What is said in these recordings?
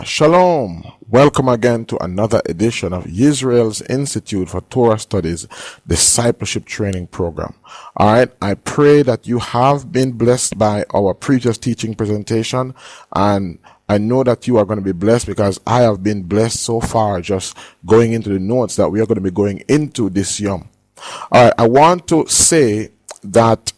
Shalom. Welcome again to another edition of Israel's Institute for Torah Studies Discipleship Training Program. All right, I pray that you have been blessed by our previous teaching presentation, and I know that you are going to be blessed because I have been blessed so far just going into the notes that we are going to be going into this yom. All right, I want to say that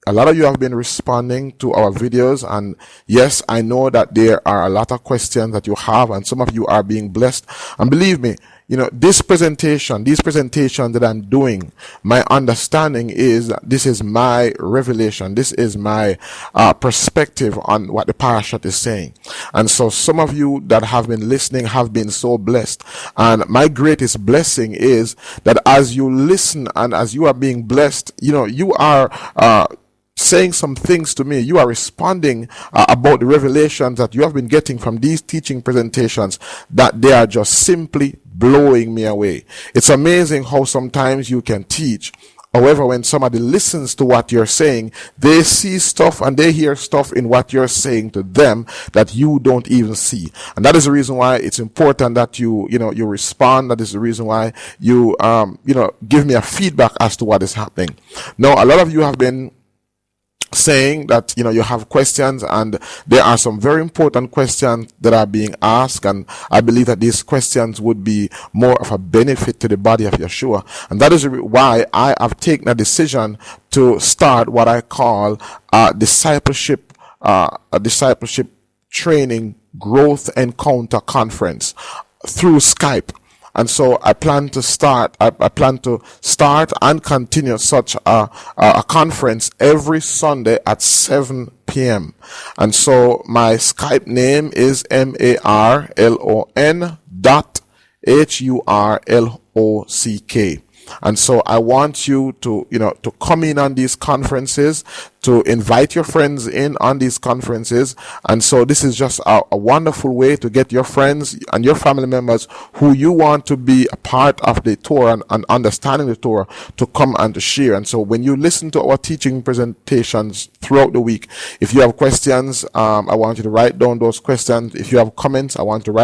a lot of you have been responding to our videos, and yes, I know that there are a lot of questions that you have, and some of you are being blessed. And believe me, these presentations that I'm doing, my understanding is that this is my revelation. This is my perspective on what the parashat is saying. And so some of you that have been listening have been so blessed. And my greatest blessing is that as you listen and as you are being blessed, you are saying some things to me. You are responding about the revelations that you have been getting from these teaching presentations, that they are just simply blowing me away. It's amazing how sometimes you can teach. However, when somebody listens to what you're saying, they see stuff and they hear stuff in what you're saying to them that you don't even see. And that is the reason why it's important that you respond. That is the reason why you give me a feedback as to what is happening. Now, a lot of you have been saying that you have questions, and there are some very important questions that are being asked, and I believe that these questions would be more of a benefit to the body of Yeshua. And that is why I have taken a decision to start what I call a discipleship training growth encounter conference through Skype. And so I plan to start and continue such a conference every Sunday at 7 p.m. And so my Skype name is marlon.hurlock. And so I want you to come in on these conferences, to invite your friends in on these conferences. And so this is just a wonderful way to get your friends and your family members who you want to be a part of the Torah and understanding the Torah to come and to share. And so when you listen to our teaching presentations throughout the week, if you have questions, I want you to write down those questions. If you have comments, I want you to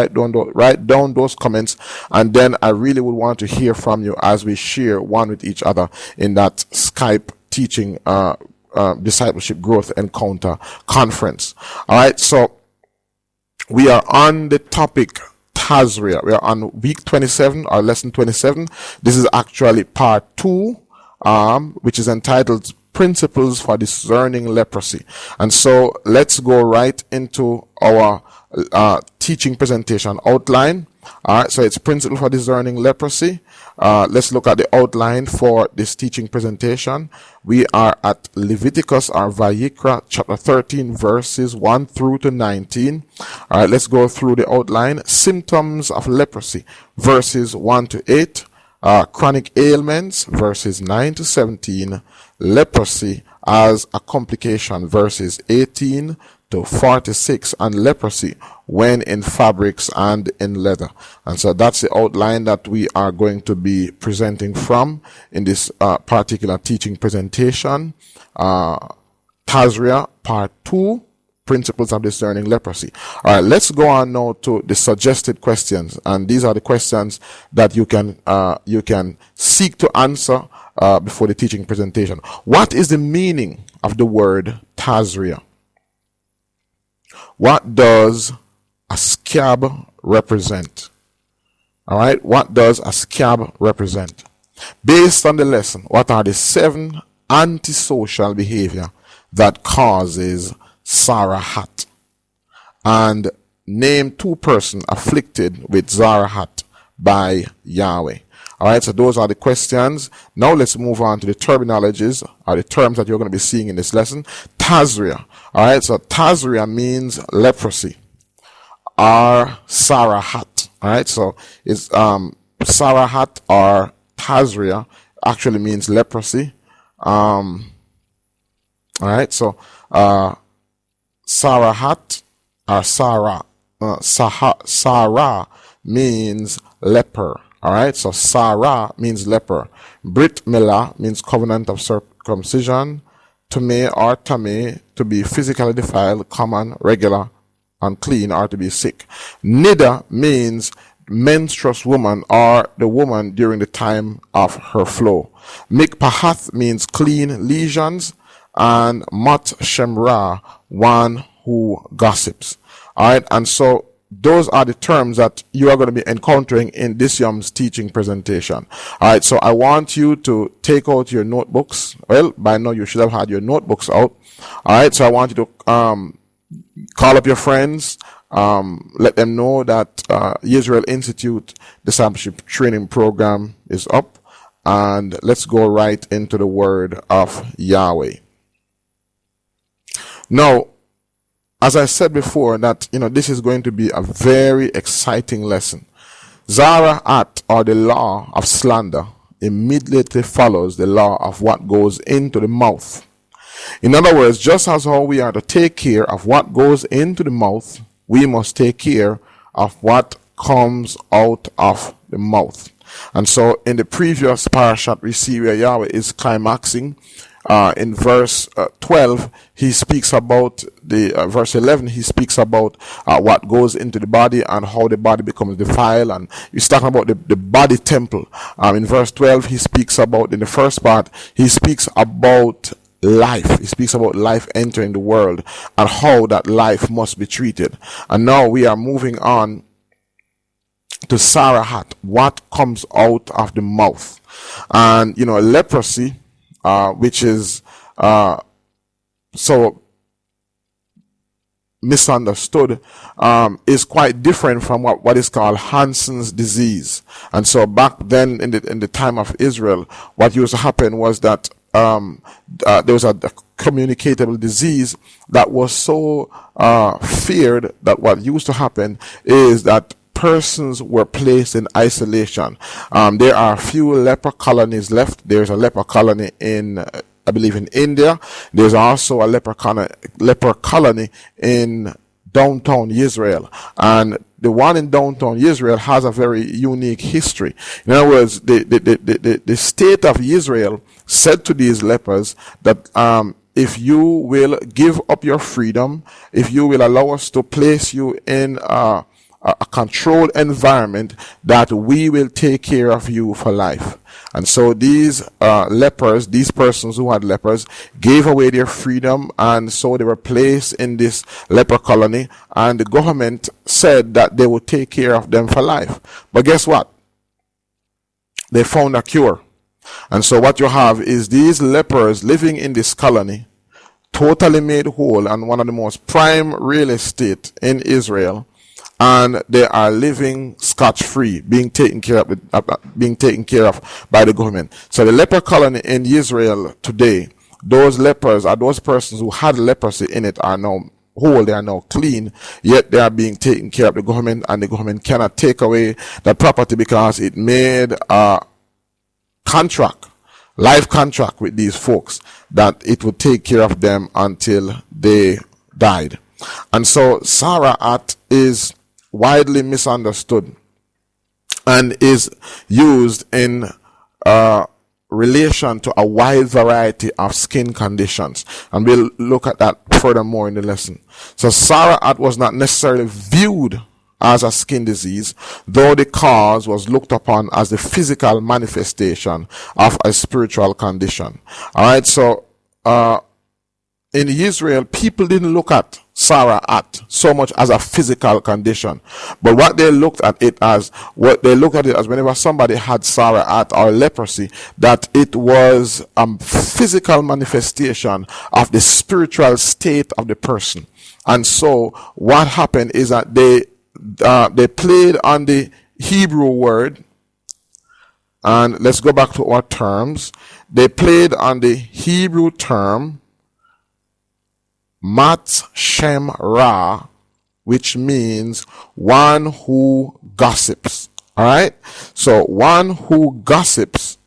write down those comments. And then I really would want to hear from you as we share one with each other in that Skype teaching discipleship growth encounter conference. All right, so we are on the topic Tazria. We are on week 27 or lesson 27. This is actually part 2, which is entitled Principles for Discerning Leprosy. And so let's go right into our teaching presentation outline. All right, so it's Principle for Discerning Leprosy. Let's look at the outline for this teaching presentation. We are at Leviticus or Vayikra chapter 13 verses 1 through to 19. All right, let's go through the outline. Symptoms of leprosy verses 1 to 8. Chronic ailments verses 9 to 17. Leprosy as a complication verses 18 to 46, and leprosy when in fabrics and in leather. And so that's the outline that we are going to be presenting from in this particular teaching presentation. Tazria part 2, Principles of Discerning Leprosy. All right, let's go on now to the suggested questions, and these are the questions that you can seek to answer before the teaching presentation. What is the meaning of the word Tazria? What does a scab represent? All right, what does a scab represent? Based on the lesson, what are the 7 antisocial behavior that causes Zarahat? And name 2 persons afflicted with Zarahat by Yahweh. All right, so those are the questions. Now let's move on to the terminologies, or the terms that you're going to be seeing in this lesson. Tazria. All right, so Tazria means leprosy or Zarahat. All right, so it's Zarahat or Tazria actually means leprosy. All right, so Zarahat or Sarah means leper. All right, so Sarah means leper. Brit Milah means covenant of circumcision. Tumeh or Tameh, to be physically defiled, common, regular, unclean or to be sick. Nida means menstruous woman or the woman during the time of her flow. Mikpahath means clean lesions, and Mat Shemra, one who gossips. Alright, and so those are the terms that you are going to be encountering in this Yom's teaching presentation. Alright, so I want you to take out your notebooks. Well, by now you should have had your notebooks out. Alright, so I want you to call up your friends, let them know that Israel Institute Discipleship Training Program is up, and let's go right into the word of Yahweh. Now, as I said before, that this is going to be a very exciting lesson. Tazria, or the law of slander, immediately follows the law of what goes into the mouth. In other words, just as how we are to take care of what goes into the mouth, we must take care of what comes out of the mouth. And so in the previous parashat, we see where Yahweh is climaxing. In verse 12, he speaks about verse 11, he speaks about what goes into the body and how the body becomes defiled. And he's talking about the body temple. In verse 12, he speaks about, in the first part, he speaks about life. He speaks about life entering the world and how that life must be treated. And now we are moving on to Tazria, what comes out of the mouth. And leprosy, which is so misunderstood, is quite different from what is called Hansen's disease. And so back then in the time of Israel, what used to happen was that there was a communicable disease that was so feared that what used to happen is that persons were placed in isolation. There are a few leper colonies left. There's a leper colony in, I believe, in India. There's also a leper colony in downtown Israel. And the one in downtown Israel has a very unique history. In other words, the state of Israel said to these lepers that if you will give up your freedom, if you will allow us to place you in a controlled environment, that we will take care of you for life. And so these lepers, these persons who had lepers, gave away their freedom, and so they were placed in this leper colony, and the government said that they would take care of them for life. But guess what? They found a cure. And so what you have is these lepers living in this colony, totally made whole, and one of the most prime real estate in Israel, and they are living scotch-free, being taken care of by the government. So the leper colony in Israel today, those lepers, or those persons who had leprosy in it, are now whole, they are now clean, yet they are being taken care of the government, and the government cannot take away that property because it made a life contract with these folks that it would take care of them until they died. And so Tazria is widely misunderstood and is used in relation to a wide variety of skin conditions, and we'll look at that furthermore in the lesson. So Tazria was not necessarily viewed as a skin disease, though the cause was looked upon as the physical manifestation of a spiritual condition. Alright, so in Israel, people didn't look at Tazria so much as a physical condition, but what they looked at it as, whenever somebody had Tazria or leprosy, that it was a physical manifestation of the spiritual state of the person. And so what happened is that they played on the Hebrew word, and let's go back to our terms. They played on the Hebrew term Mat Shem Ra, which means one who gossips. Alright? So one who gossips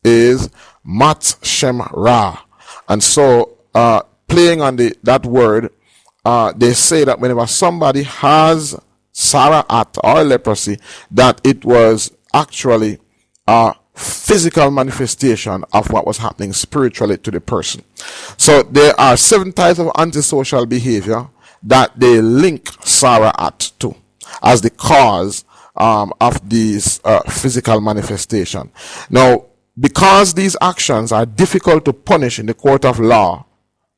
is Mat Shem Ra. And so playing on that word, they say that whenever somebody has Tazria or leprosy, that it was actually a physical manifestation of what was happening spiritually to the person. So there are 7 types of antisocial behavior that they link Tazria too, as the cause of these physical manifestation. Now, because these actions are difficult to punish in the court of law,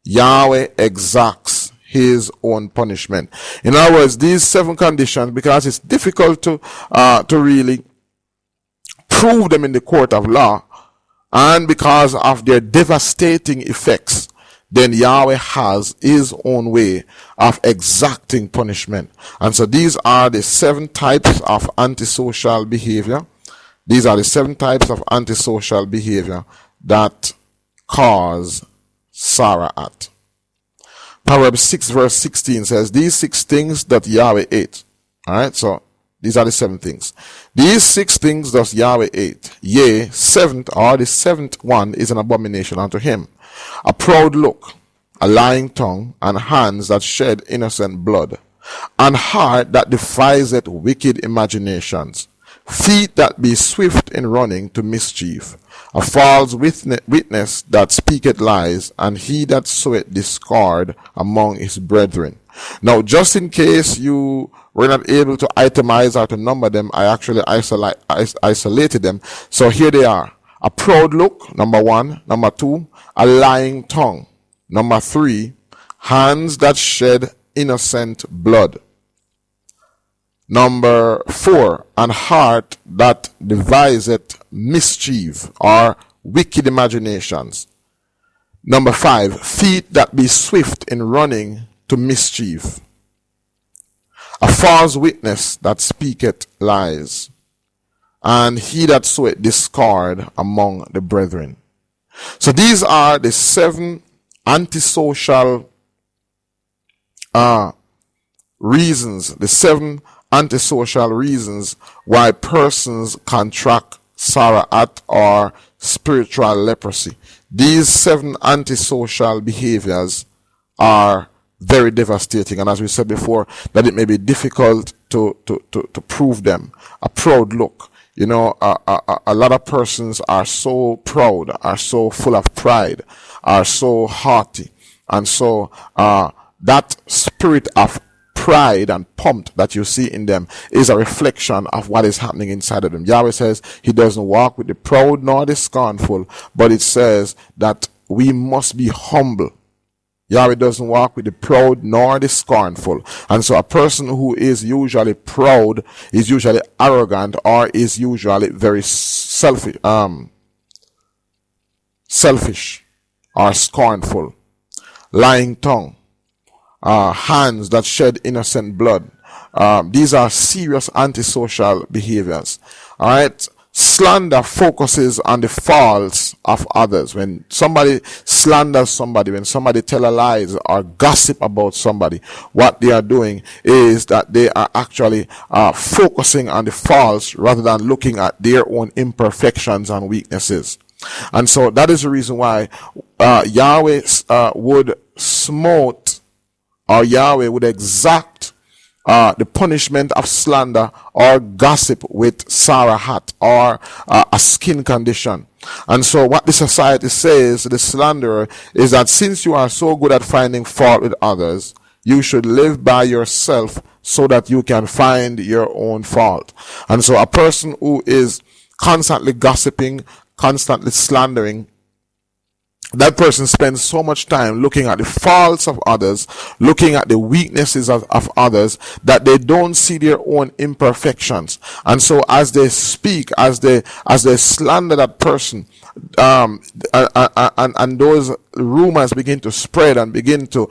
Yahweh exacts his own punishment. In other words, these 7 conditions, because it's difficult to really prove them in the court of law, and because of their devastating effects, then Yahweh has his own way of exacting punishment. And so these are the 7 types of antisocial behavior. These are the 7 types of antisocial behavior that cause Tazria. Proverbs 6 verse 16 says, these 6 things that Yahweh ate. Alright, so these are the 7 things. These 6 things does Yahweh ate. Yea, 7th or the 7th one is an abomination unto him. A proud look, a lying tongue, and hands that shed innocent blood, and heart that deviseth wicked imaginations, feet that be swift in running to mischief, a false witness that speaketh lies, and he that soweth discord among his brethren. Now, just in case you were not able to itemize or to number them, I actually isolated them. So here they are. A proud look, number 1. Number 2, a lying tongue. Number 3, hands that shed innocent blood. Number 4, an heart that deviseth mischief or wicked imaginations. Number 5, feet that be swift in running to mischief. A false witness that speaketh lies, and he that soweth discord among the brethren. So these are the 7 antisocial reasons, the 7 antisocial reasons why persons contract Tazria or spiritual leprosy. These 7 antisocial behaviors are very devastating, and as we said before, that it may be difficult to prove them. A proud look. You know, a lot of persons are so proud, are so full of pride, are so haughty, and so that spirit of pride and pumped that you see in them is a reflection of what is happening inside of them. Yahweh says he doesn't walk with the proud nor the scornful, but it says that we must be humble. Yahweh doesn't walk with the proud nor the scornful. And so a person who is usually proud is usually arrogant or is usually very selfish or scornful. Lying tongue. Hands that shed innocent blood. These are serious antisocial behaviors. Alright? Slander focuses on the faults of others. When somebody slanders somebody, when somebody tells lies or gossip about somebody, what they are doing is that they are actually focusing on the faults rather than looking at their own imperfections and weaknesses. And so that is the reason why Yahweh would smote, or Yahweh would exact the punishment of slander or gossip with Tazria or a skin condition. And so what the society says to the slanderer is that since you are so good at finding fault with others, you should live by yourself so that you can find your own fault. And so a person who is constantly gossiping, constantly slandering, that person spends so much time looking at the faults of others, looking at the weaknesses of others, that they don't see their own imperfections. And so as they speak, as they slander that person, and those rumors begin to spread and begin to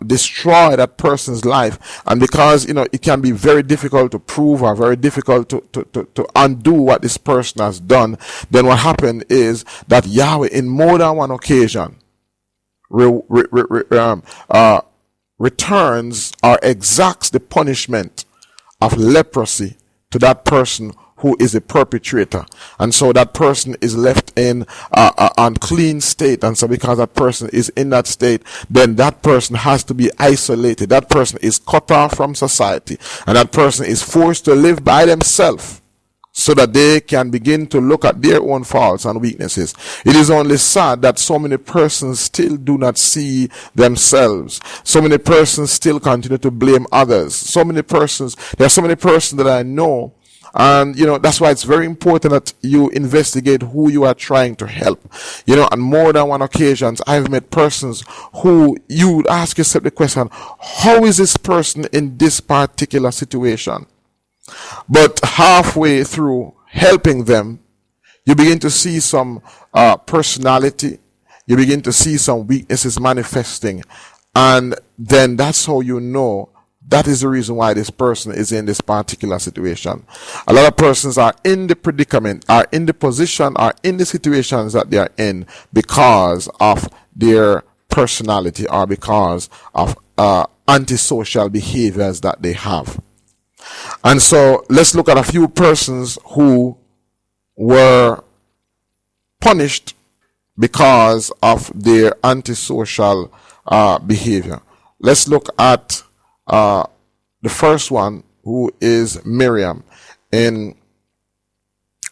destroy that person's life. And because, you know, it can be very difficult to prove or very difficult to undo what this person has done, then what happened is that Yahweh, in more than one occasion, returns or exacts the punishment of leprosy to that person who is a perpetrator. And so that person is left in an unclean state. And so because that person is in that state, then that person has to be isolated. That person is cut off from society. And that person is forced to live by themselves. so that they can begin to look at their own faults and weaknesses. It is only sad that so many persons still do not see themselves. So many persons still continue to blame others. There are so many persons that I know, and that's why it's very important that you investigate who you are trying to help. On more than one occasions, I've met persons who you would ask yourself the question, how is this person in this particular situation? But halfway through helping them, you begin to see some personality, you begin to see some weaknesses manifesting, and then that's how you know that is the reason why this person is in this particular situation. A lot of persons are in the predicament, are in the position, are in the situations that they are in because of their personality or because of antisocial behaviors that they have. And so let's look at a few persons who were punished because of their antisocial behavior. Let's look at the first one, who is Miriam, in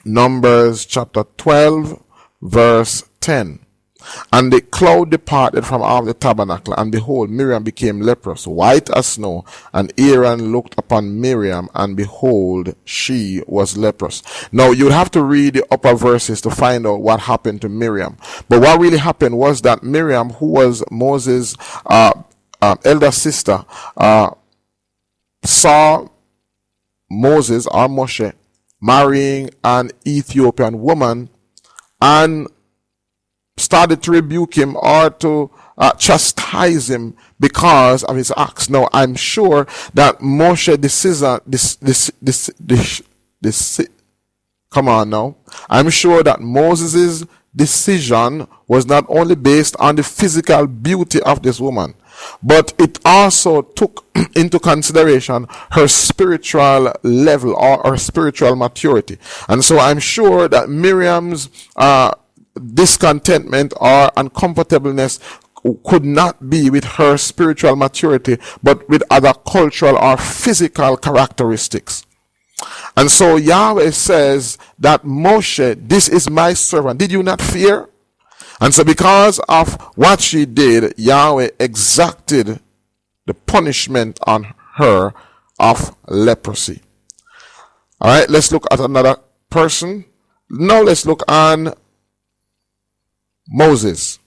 Numbers chapter 12 verse 10. And the cloud departed from out the tabernacle, and behold, Miriam became leprous, white as snow. And Aaron looked upon Miriam, and behold, she was leprous. Now, you'd have to read the upper verses to find out what happened to Miriam. But what really happened was that Miriam, who was Moses' elder sister, saw Moses, or Moshe, marrying an Ethiopian woman, and started to rebuke him or to chastise him because of his acts. Now, I'm sure that Moshe, I'm sure that Moses' decision was not only based on the physical beauty of this woman, but it also took into consideration her spiritual level or her spiritual maturity. And so I'm sure that Miriam's discontentment or uncomfortableness could not be with her spiritual maturity, but with other cultural or physical characteristics. And so Yahweh says that Moshe, this is my servant, did you not fear? And so because of what she did, Yahweh exacted the punishment on her of leprosy. Alright, let's look at another person. Now let's look on Moses.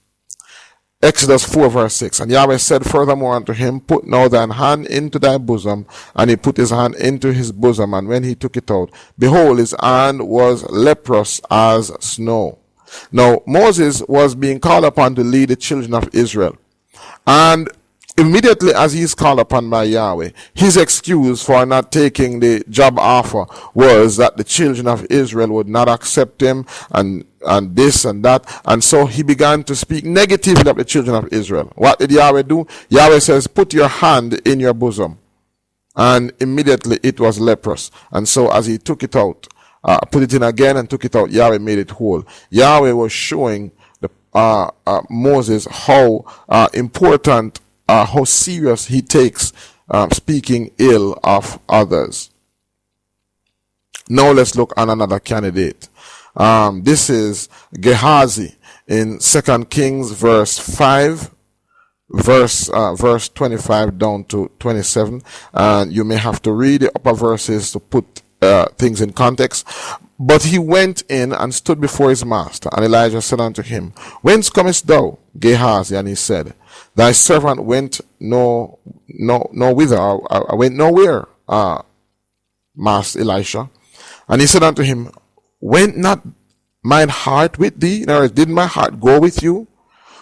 Exodus 4 verse 6. And Yahweh said furthermore unto him, put now thine hand into thy bosom. And he put his hand into his bosom, and when he took it out, behold, his hand was leprous as snow. Now, Moses was being called upon to lead the children of Israel. And immediately as he is called upon by Yahweh, his excuse for not taking the job offer was that the children of Israel would not accept him, and this and that. And so he began to speak negatively of the children of Israel. What did Yahweh do? Yahweh says, put your hand in your bosom. And immediately it was leprous. And so as he took it out, put it in again and took it out, Yahweh made it whole. Yahweh was showing Moses how important, how serious he takes speaking ill of others. Now let's look at another candidate. This is Gehazi in 2 Kings verse 5, verse 25 down to 27. And you may have to read the upper verses to put things in context. But he went in and stood before his master. And Elijah said unto him, whence comest thou, Gehazi? And he said, thy servant went no whither. I went nowhere, Master Elisha. And he said unto him, went not mine heart with thee? In other words, did my heart go with you?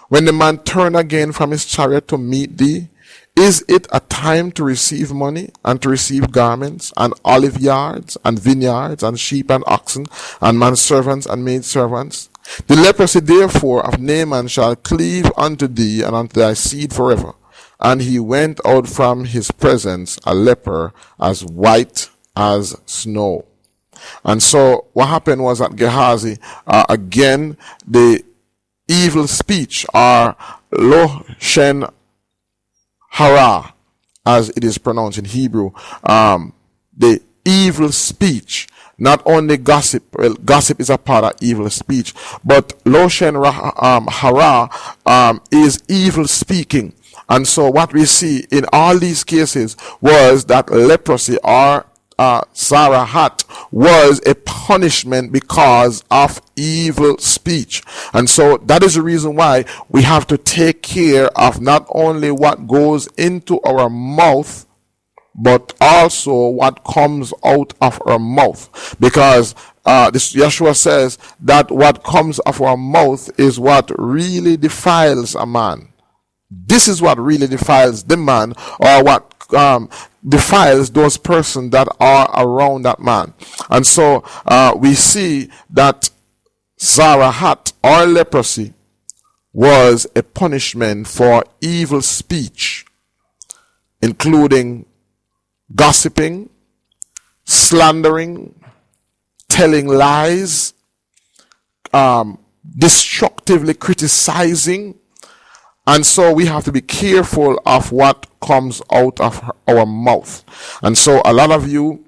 When the man turned again from his chariot to meet thee, is it a time to receive money and to receive garments and olive yards and vineyards and sheep and oxen and manservants and maidservants? The leprosy therefore of Naaman shall cleave unto thee and unto thy seed forever. And he went out from his presence a leper as white as snow. And so what happened was that Gehazi, again, the evil speech, or lo shen hara, as it is pronounced in Hebrew, the evil speech not only gossip. Well, gossip is a part of evil speech, but Loshen Hara is evil speaking. And so what we see in all these cases was that leprosy or Zarahat was a punishment because of evil speech. And so that is the reason why we have to take care of not only what goes into our mouth, but also what comes out of our mouth. Because this Yeshua says that what comes out of our mouth is what really defiles a man. This is what really defiles the man, or what defiles those persons that are around that man. And so we see that Zarahat or leprosy was a punishment for evil speech, including gossiping, slandering, telling lies, destructively criticizing. And so we have to be careful of what comes out of our mouth. And so a lot of you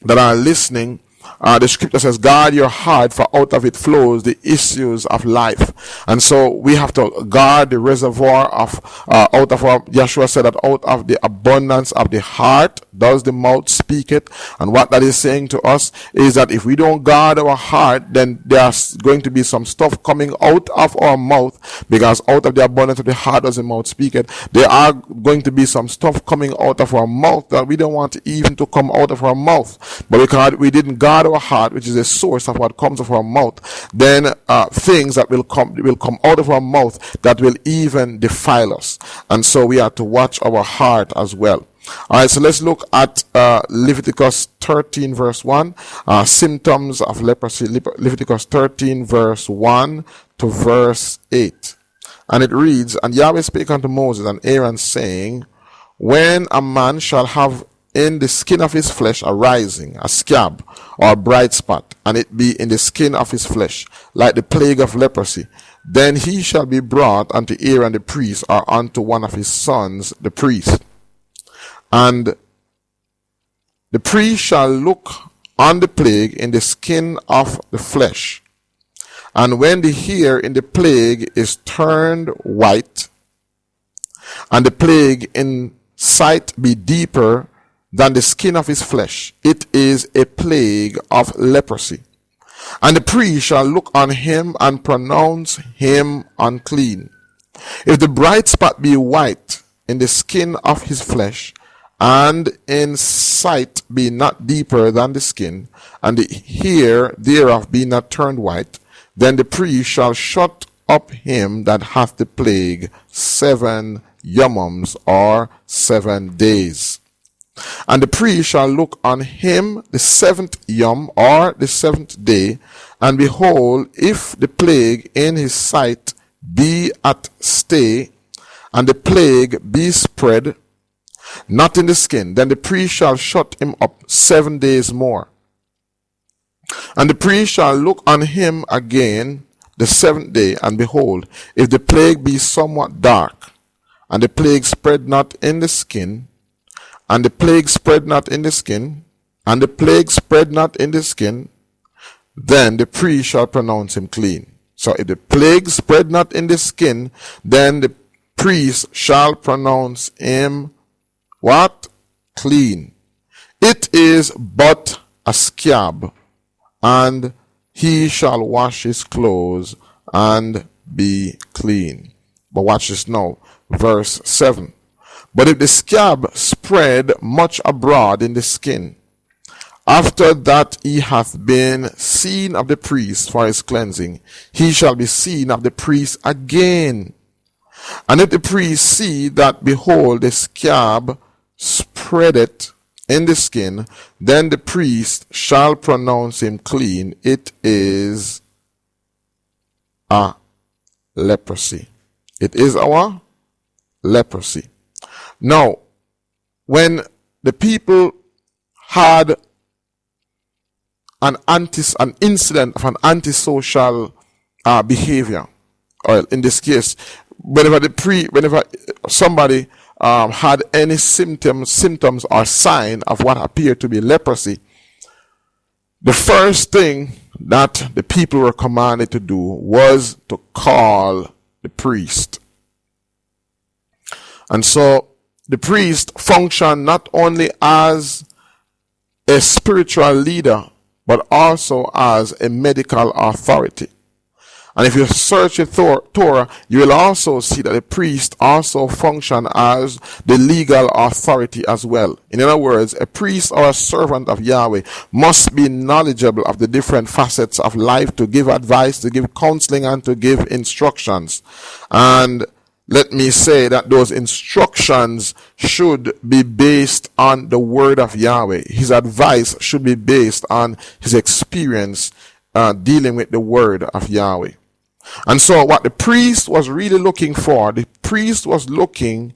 that are listening, the scripture says, guard your heart, for out of it flows the issues of life. And so we have to guard the reservoir of, out of our, Yeshua said that out of the abundance of the heart does the mouth speak it. And what that is saying to us is that if we don't guard our heart, then there's going to be some stuff coming out of our mouth, because out of the abundance of the heart does the mouth speak it. There are going to be some stuff coming out of our mouth that we don't want even to come out of our mouth. But because we didn't guard our heart, which is a source of what comes of our mouth, then things that will come out of our mouth that will even defile us. And so we have to watch our heart as well. Alright, so let's look at Leviticus 13 verse 1, symptoms of leprosy. Leviticus 13 verse 1 to verse 8. And it reads, And Yahweh spake unto Moses and Aaron, saying, When a man shall have in the skin of his flesh a rising, a scab, or a bright spot, and it be in the skin of his flesh, like the plague of leprosy, then he shall be brought unto Aaron the priest, or unto one of his sons the priest. And the priest shall look on the plague in the skin of the flesh. And when the hair in the plague is turned white, and the plague in sight be deeper than the skin of his flesh, it is a plague of leprosy. And the priest shall look on him and pronounce him unclean. If the bright spot be white in the skin of his flesh, and in sight be not deeper than the skin, and the hair thereof be not turned white, then the priest shall shut up him that hath the plague 7 yomums, or 7 days. And the priest shall look on him the 7th yom, or the 7th day, and behold, if the plague in his sight be at stay, and the plague be spread, not in the skin, then the priest shall shut him up 7 days more. And the priest shall look on him again the 7th day, and behold, if the plague be somewhat dark, and the plague spread not in the skin, and the plague spread not in the skin, and the plague spread not in the skin, then the priest shall pronounce him clean. So if the plague spread not in the skin, then the priest shall pronounce him what? Clean. It is but a scab, and he shall wash his clothes and be clean. But watch this now. Verse 7. But if the scab spread much abroad in the skin, after that he hath been seen of the priest for his cleansing, he shall be seen of the priest again. And if the priest see that, behold, the scab spread it in the skin, then the priest shall pronounce him clean. It is a leprosy. It is our leprosy. Now, when the people had an incident of an antisocial behavior, or in this case, whenever somebody had any symptoms or sign of what appeared to be leprosy, the first thing that the people were commanded to do was to call the priest. And so the priest functioned not only as a spiritual leader, but also as a medical authority. And if you search the Torah, you will also see that the priest also function as the legal authority as well. In other words, a priest or a servant of Yahweh must be knowledgeable of the different facets of life to give advice, to give counseling, and to give instructions. And let me say that those instructions should be based on the word of Yahweh. His advice should be based on his experience dealing with the word of Yahweh. And so what the priest was really looking for, the priest was looking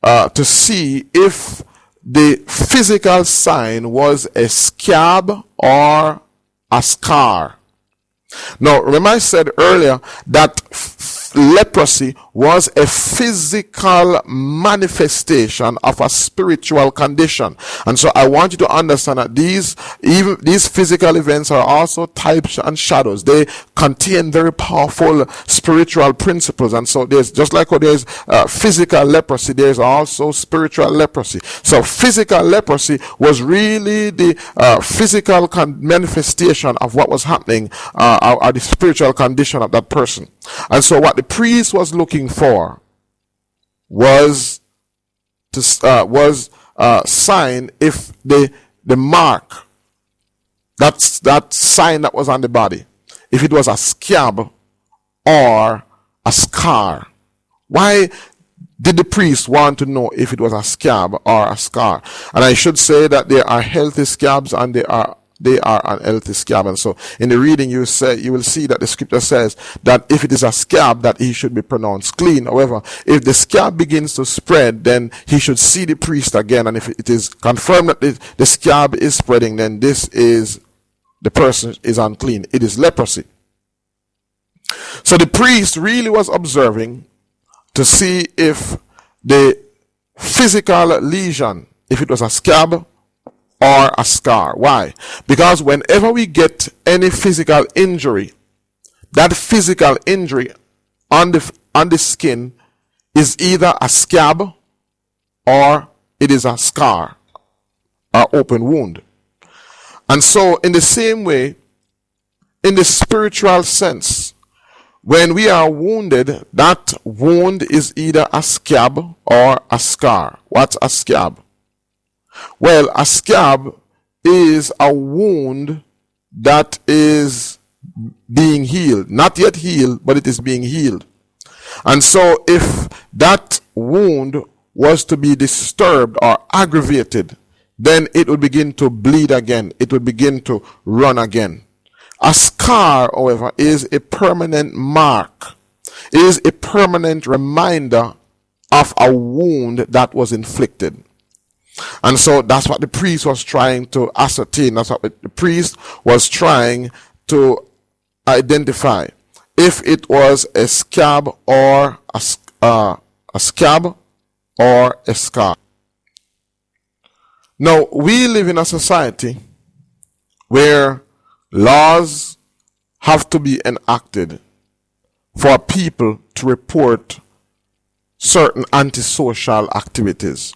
to see if the physical sign was a scab or a scar. Now, remember I said earlier that leprosy was a physical manifestation of a spiritual condition. And so I want you to understand that these physical events are also types and shadows. They contain very powerful spiritual principles. And so there's, just like how there's physical leprosy, there's also spiritual leprosy. So physical leprosy was really the physical manifestation of what was happening, or the spiritual condition of that person. And so what the priest was looking for was to sign if the mark, that sign that was on the body, if it was a scab or a scar. Why did the priest want to know if it was a scab or a scar? And I should say that there are healthy scabs and they are unhealthy scab. And so in the reading you will see that the scripture says that if it is a scab, that he should be pronounced clean. However, if the scab begins to spread, then he should see the priest again, and if it is confirmed that the scab is spreading, then the person is unclean. It is leprosy. So the priest really was observing to see if the physical lesion, if it was a scab or a scar. Why? Because whenever we get any physical injury, that physical injury on the skin is either a scab or it is a scar or open wound. And so in the same way, in the spiritual sense, when we are wounded, that wound is either a scab or a scar. What's a scab? Well, a scab is a wound that is being healed. Not yet healed, but it is being healed. And so if that wound was to be disturbed or aggravated, then it would begin to bleed again. It would begin to run again. A scar, however, is a permanent mark. It is a permanent reminder of a wound that was inflicted. And so that's what the priest was trying to ascertain. That's what the priest was trying to identify. If it was a scab or a scab or a scar. Now, we live in a society where laws have to be enacted for people to report certain antisocial activities.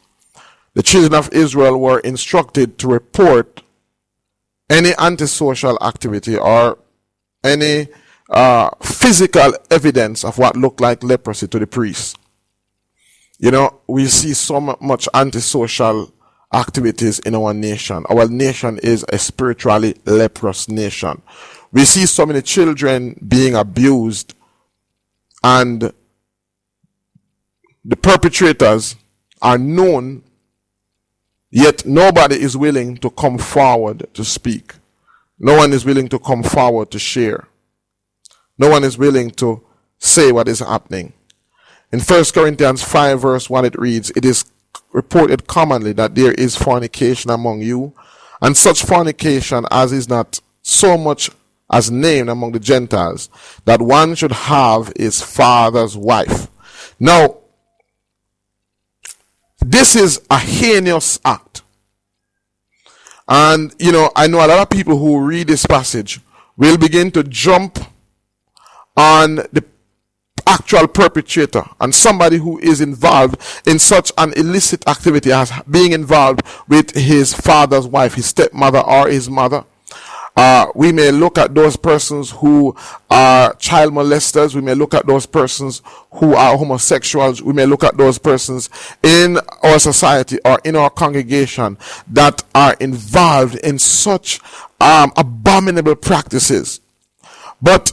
The children of Israel were instructed to report any antisocial activity or any physical evidence of what looked like leprosy to the priest. You know, we see so much antisocial activities in our nation. Our nation is a spiritually leprous nation. We see so many children being abused, and the perpetrators are known, yet nobody is willing to come forward to speak. No one is willing to come forward to share. No one is willing to say what is happening. In 1 Corinthians 5 verse 1 it reads, "It is reported commonly that there is fornication among you, and such fornication as is not so much as named among the Gentiles, that one should have his father's wife." Now, this is a heinous act. And, I know a lot of people who read this passage will begin to jump on the actual perpetrator and somebody who is involved in such an illicit activity as being involved with his father's wife, his stepmother or his mother. We may look at those persons who are child molesters. We may look at those persons who are homosexuals. We may look at those persons in our society or in our congregation that are involved in such abominable practices. But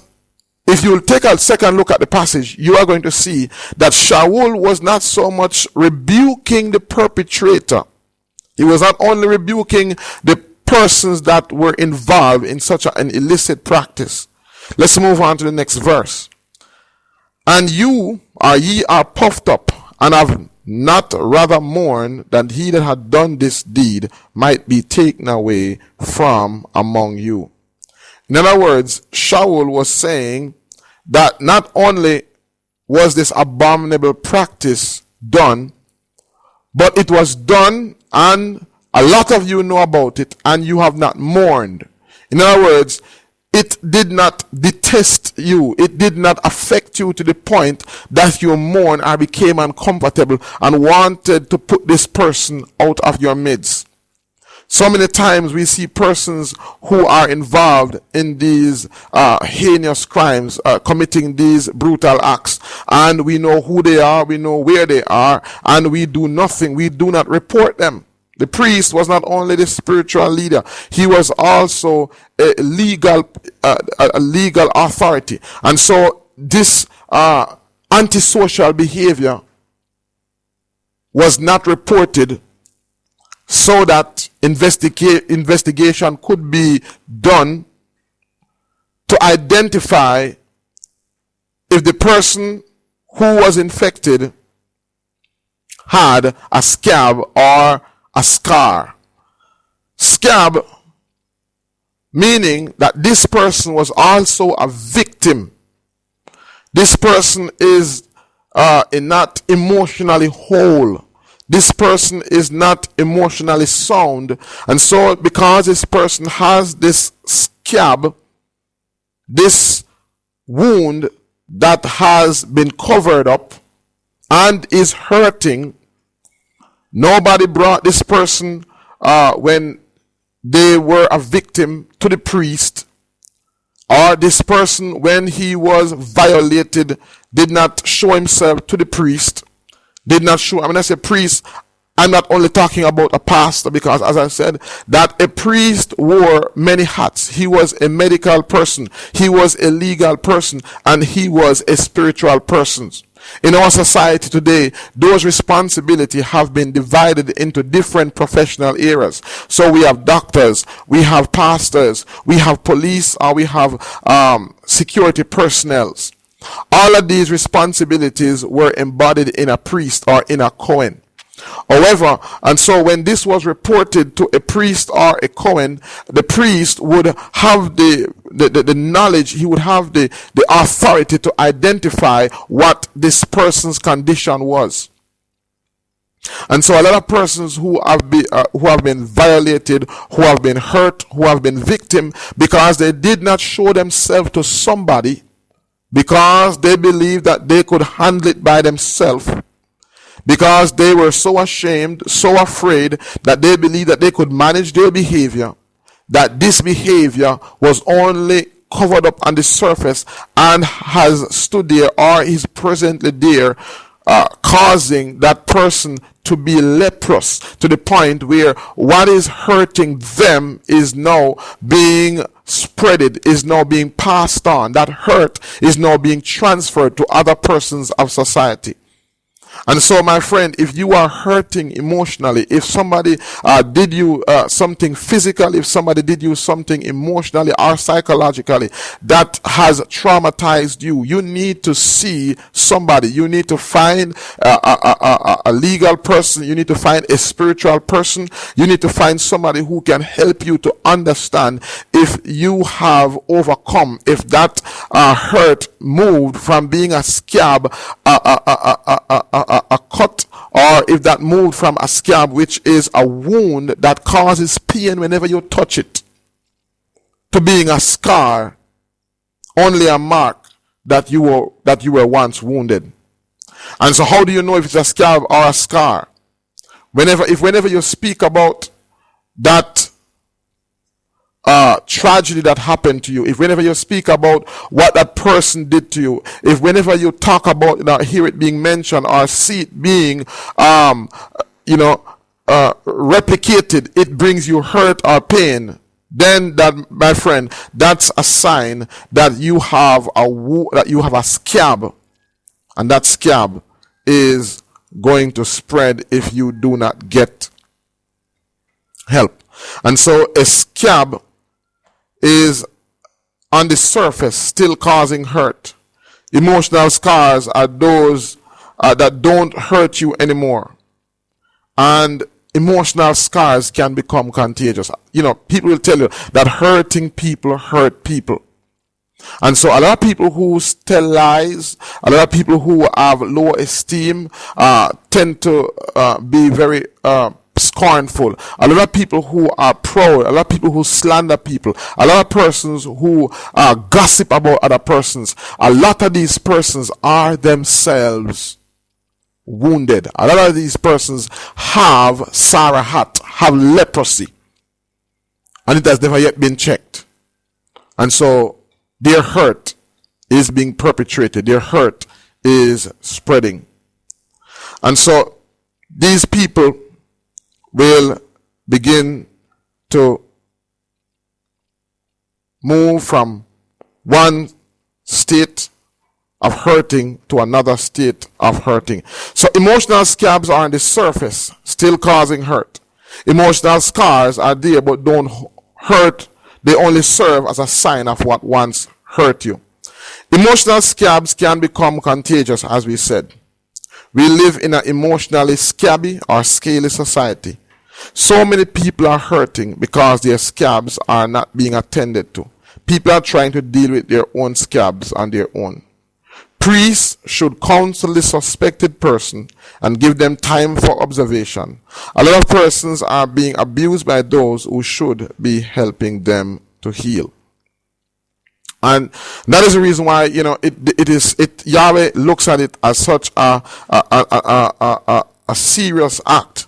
if you will take a second look at the passage, you are going to see that Shaul was not so much rebuking the perpetrator. He was not only rebuking the persons that were involved in such an illicit practice. Let's move on to the next verse. And ye are puffed up, and have not rather mourned that he that had done this deed might be taken away from among you. In other words, Shaul was saying that not only was this abominable practice done, but it was done and a lot of you know about it and you have not mourned. In other words, it did not detest you. It did not affect you to the point that you mourned or became uncomfortable and wanted to put this person out of your midst. So many times we see persons who are involved in these heinous crimes, committing these brutal acts, and we know who they are, we know where they are, and we do nothing. We do not report them. The priest was not only the spiritual leader, he was also a legal authority. And so this antisocial behavior was not reported so that investigation could be done to identify if the person who was infected had a scab or a scar. Scab meaning that this person was also a victim. This person is not emotionally whole. This person is not emotionally sound. And so because this person has this scab, this wound that has been covered up and is hurting, nobody brought this person when they were a victim to the priest, or this person when he was violated did not show himself to the priest. Did not show. When I say priest, I'm not only talking about a pastor, because as I said, that a priest wore many hats. He was a medical person, he was a legal person, and he was a spiritual person. In our society today, those responsibilities have been divided into different professional areas. So we have doctors, we have pastors, we have police, or we have security personnel. All of these responsibilities were embodied in a priest or in a Cohen. However, and so when this was reported to a priest or a Cohen, the priest would have the knowledge, he would have the authority to identify what this person's condition was. And so a lot of persons who have been violated, who have been hurt, who have been victim because they did not show themselves to somebody, because they believed that they could handle it by themselves, because they were so ashamed, so afraid that they believed that they could manage their behavior, that this behavior was only covered up on the surface and has stood there or is presently there, causing that person to be leprous to the point where what is hurting them is now being spreaded, is now being passed on. That hurt is now being transferred to other persons of society. And so, my friend, if you are hurting emotionally, if somebody did you something physical, if somebody did you something emotionally or psychologically that has traumatized you, you need to see somebody. You need to find a legal person. You need to find a spiritual person. You need to find somebody who can help you to understand if you have overcome, if that hurt moved from being a scab, a cut or if that moved from a scab, which is a wound that causes pain whenever you touch it, to being a scar, only a mark that you were once wounded. And so how do you know if it's a scab or a scar? Whenever you speak about that tragedy that happened to you, if whenever you speak about what that person did to you, if whenever you talk about, hear it being mentioned or see it being, replicated, it brings you hurt or pain, then that, my friend, that's a sign that you have a scab, and that scab is going to spread if you do not get help. And so a scab is on the surface still causing hurt. Emotional scars are those that don't hurt you anymore. And emotional scars can become contagious. People will tell you that hurting people hurt people. And so a lot of people who tell lies, a lot of people who have low esteem, tend to be very scornful. A lot of people who are proud, a lot of people who slander people, a lot of persons who gossip about other persons. A lot of these persons are themselves wounded. A lot of these persons have Tazria, have leprosy, and it has never yet been checked. And so their hurt is being perpetrated. Their hurt is spreading. And so these people will begin to move from one state of hurting to another state of hurting. So emotional scabs are on the surface, still causing hurt. Emotional scars are there but don't hurt. They only serve as a sign of what once hurt you. Emotional scabs can become contagious, as we said. We live in an emotionally scabby or scaly society. So many people are hurting because their scabs are not being attended to. People are trying to deal with their own scabs on their own. Priests should counsel the suspected person and give them time for observation. A lot of persons are being abused by those who should be helping them to heal. And that is the reason why, Yahweh looks at it as such a serious act,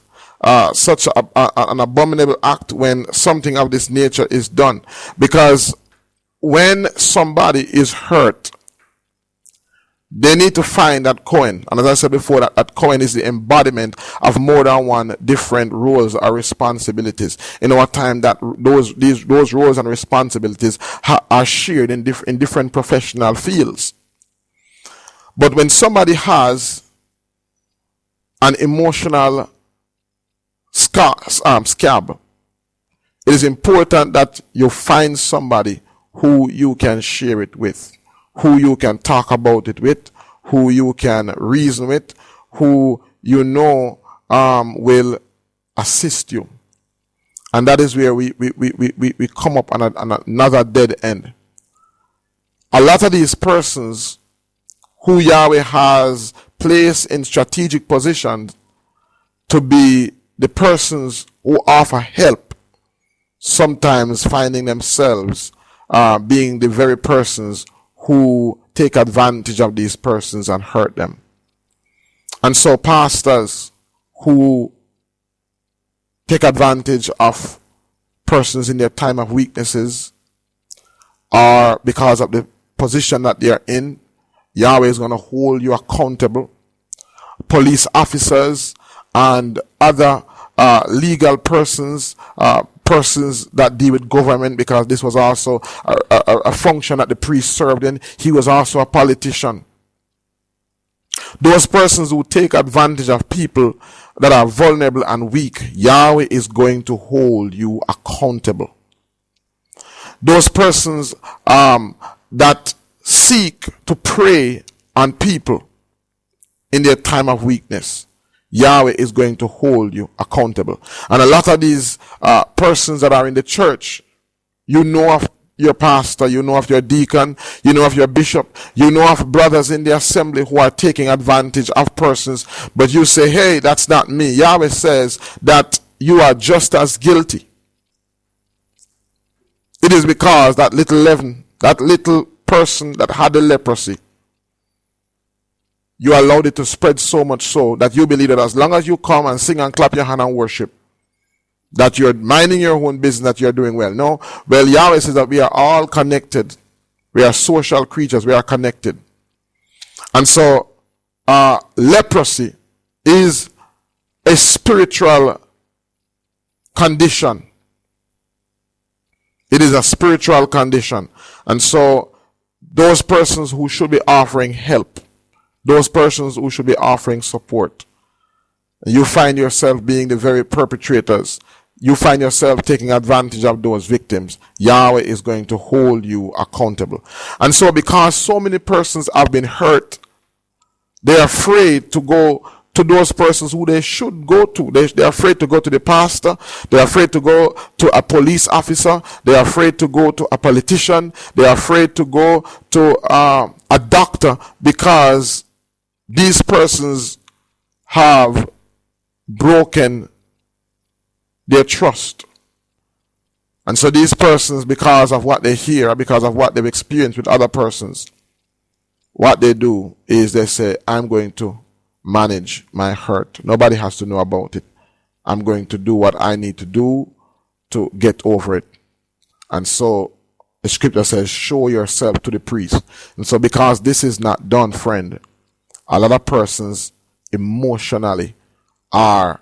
such an abominable act when something of this nature is done. Because when somebody is hurt, they need to find that Cohen. And as I said before, that Cohen is the embodiment of more than one different roles or responsibilities. In our time, that those roles and responsibilities are shared in different professional fields. But when somebody has an emotional scab, it is important that you find somebody who you can share it with, who you can talk about it with, who you can reason with, who will assist you. And that is where we come up on another dead end. A lot of these persons who Yahweh has placed in strategic positions to be the persons who offer help, sometimes finding themselves being the very persons who take advantage of these persons and hurt them. And so pastors who take advantage of persons in their time of weaknesses, or because of the position that they are in, Yahweh is going to hold you accountable. Police officers and other legal persons, persons that deal with government, because this was also a function that the priest served in. He was also a politician. Those persons who take advantage of people that are vulnerable and weak, Yahweh is going to hold you accountable. Those persons that seek to prey on people in their time of weakness, Yahweh is going to hold you accountable. And a lot of these persons that are in the church, you know of your pastor, you know of your deacon, you know of your bishop, you know of brothers in the assembly who are taking advantage of persons, but you say, hey, that's not me. Yahweh says that you are just as guilty. It is because that little leaven, that little person that had the leprosy, you allowed it to spread so much so that you believe that as long as you come and sing and clap your hand and worship, that you're minding your own business, that you're doing well. No. Well, Yahweh says that we are all connected. We are social creatures. We are connected. And so, leprosy is a spiritual condition. It is a spiritual condition. And so, those persons who should be offering help, those persons who should be offering support, you find yourself being the very perpetrators. You find yourself taking advantage of those victims. Yahweh is going to hold you accountable. And so because so many persons have been hurt, they're afraid to go to those persons who they should go to. They're afraid to go to the pastor. They're afraid to go to a police officer. They're afraid to go to a politician. They're afraid to go to a doctor because these persons have broken their trust. And so these persons, because of what they hear, because of what they've experienced with other persons, what they do is they say, I'm going to manage my hurt. Nobody has to know about it. I'm going to do what I need to do to get over it. And so the scripture says, show yourself to the priest. And so because this is not done, friend, a lot of persons emotionally are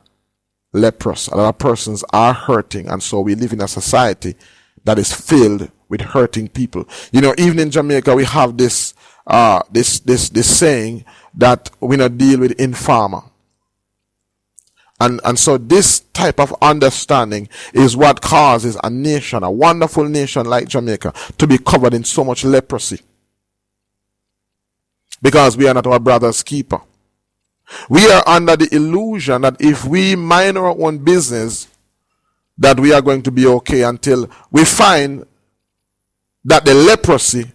leprous. A lot of persons are hurting, and so we live in a society that is filled with hurting people. You know, even in Jamaica, we have this saying that we not deal with informer. And so this type of understanding is what causes a nation, a wonderful nation like Jamaica, to be covered in so much leprosy. Because we are not our brother's keeper. We are under the illusion that if we mind our own business, that we are going to be okay until we find that the leprosy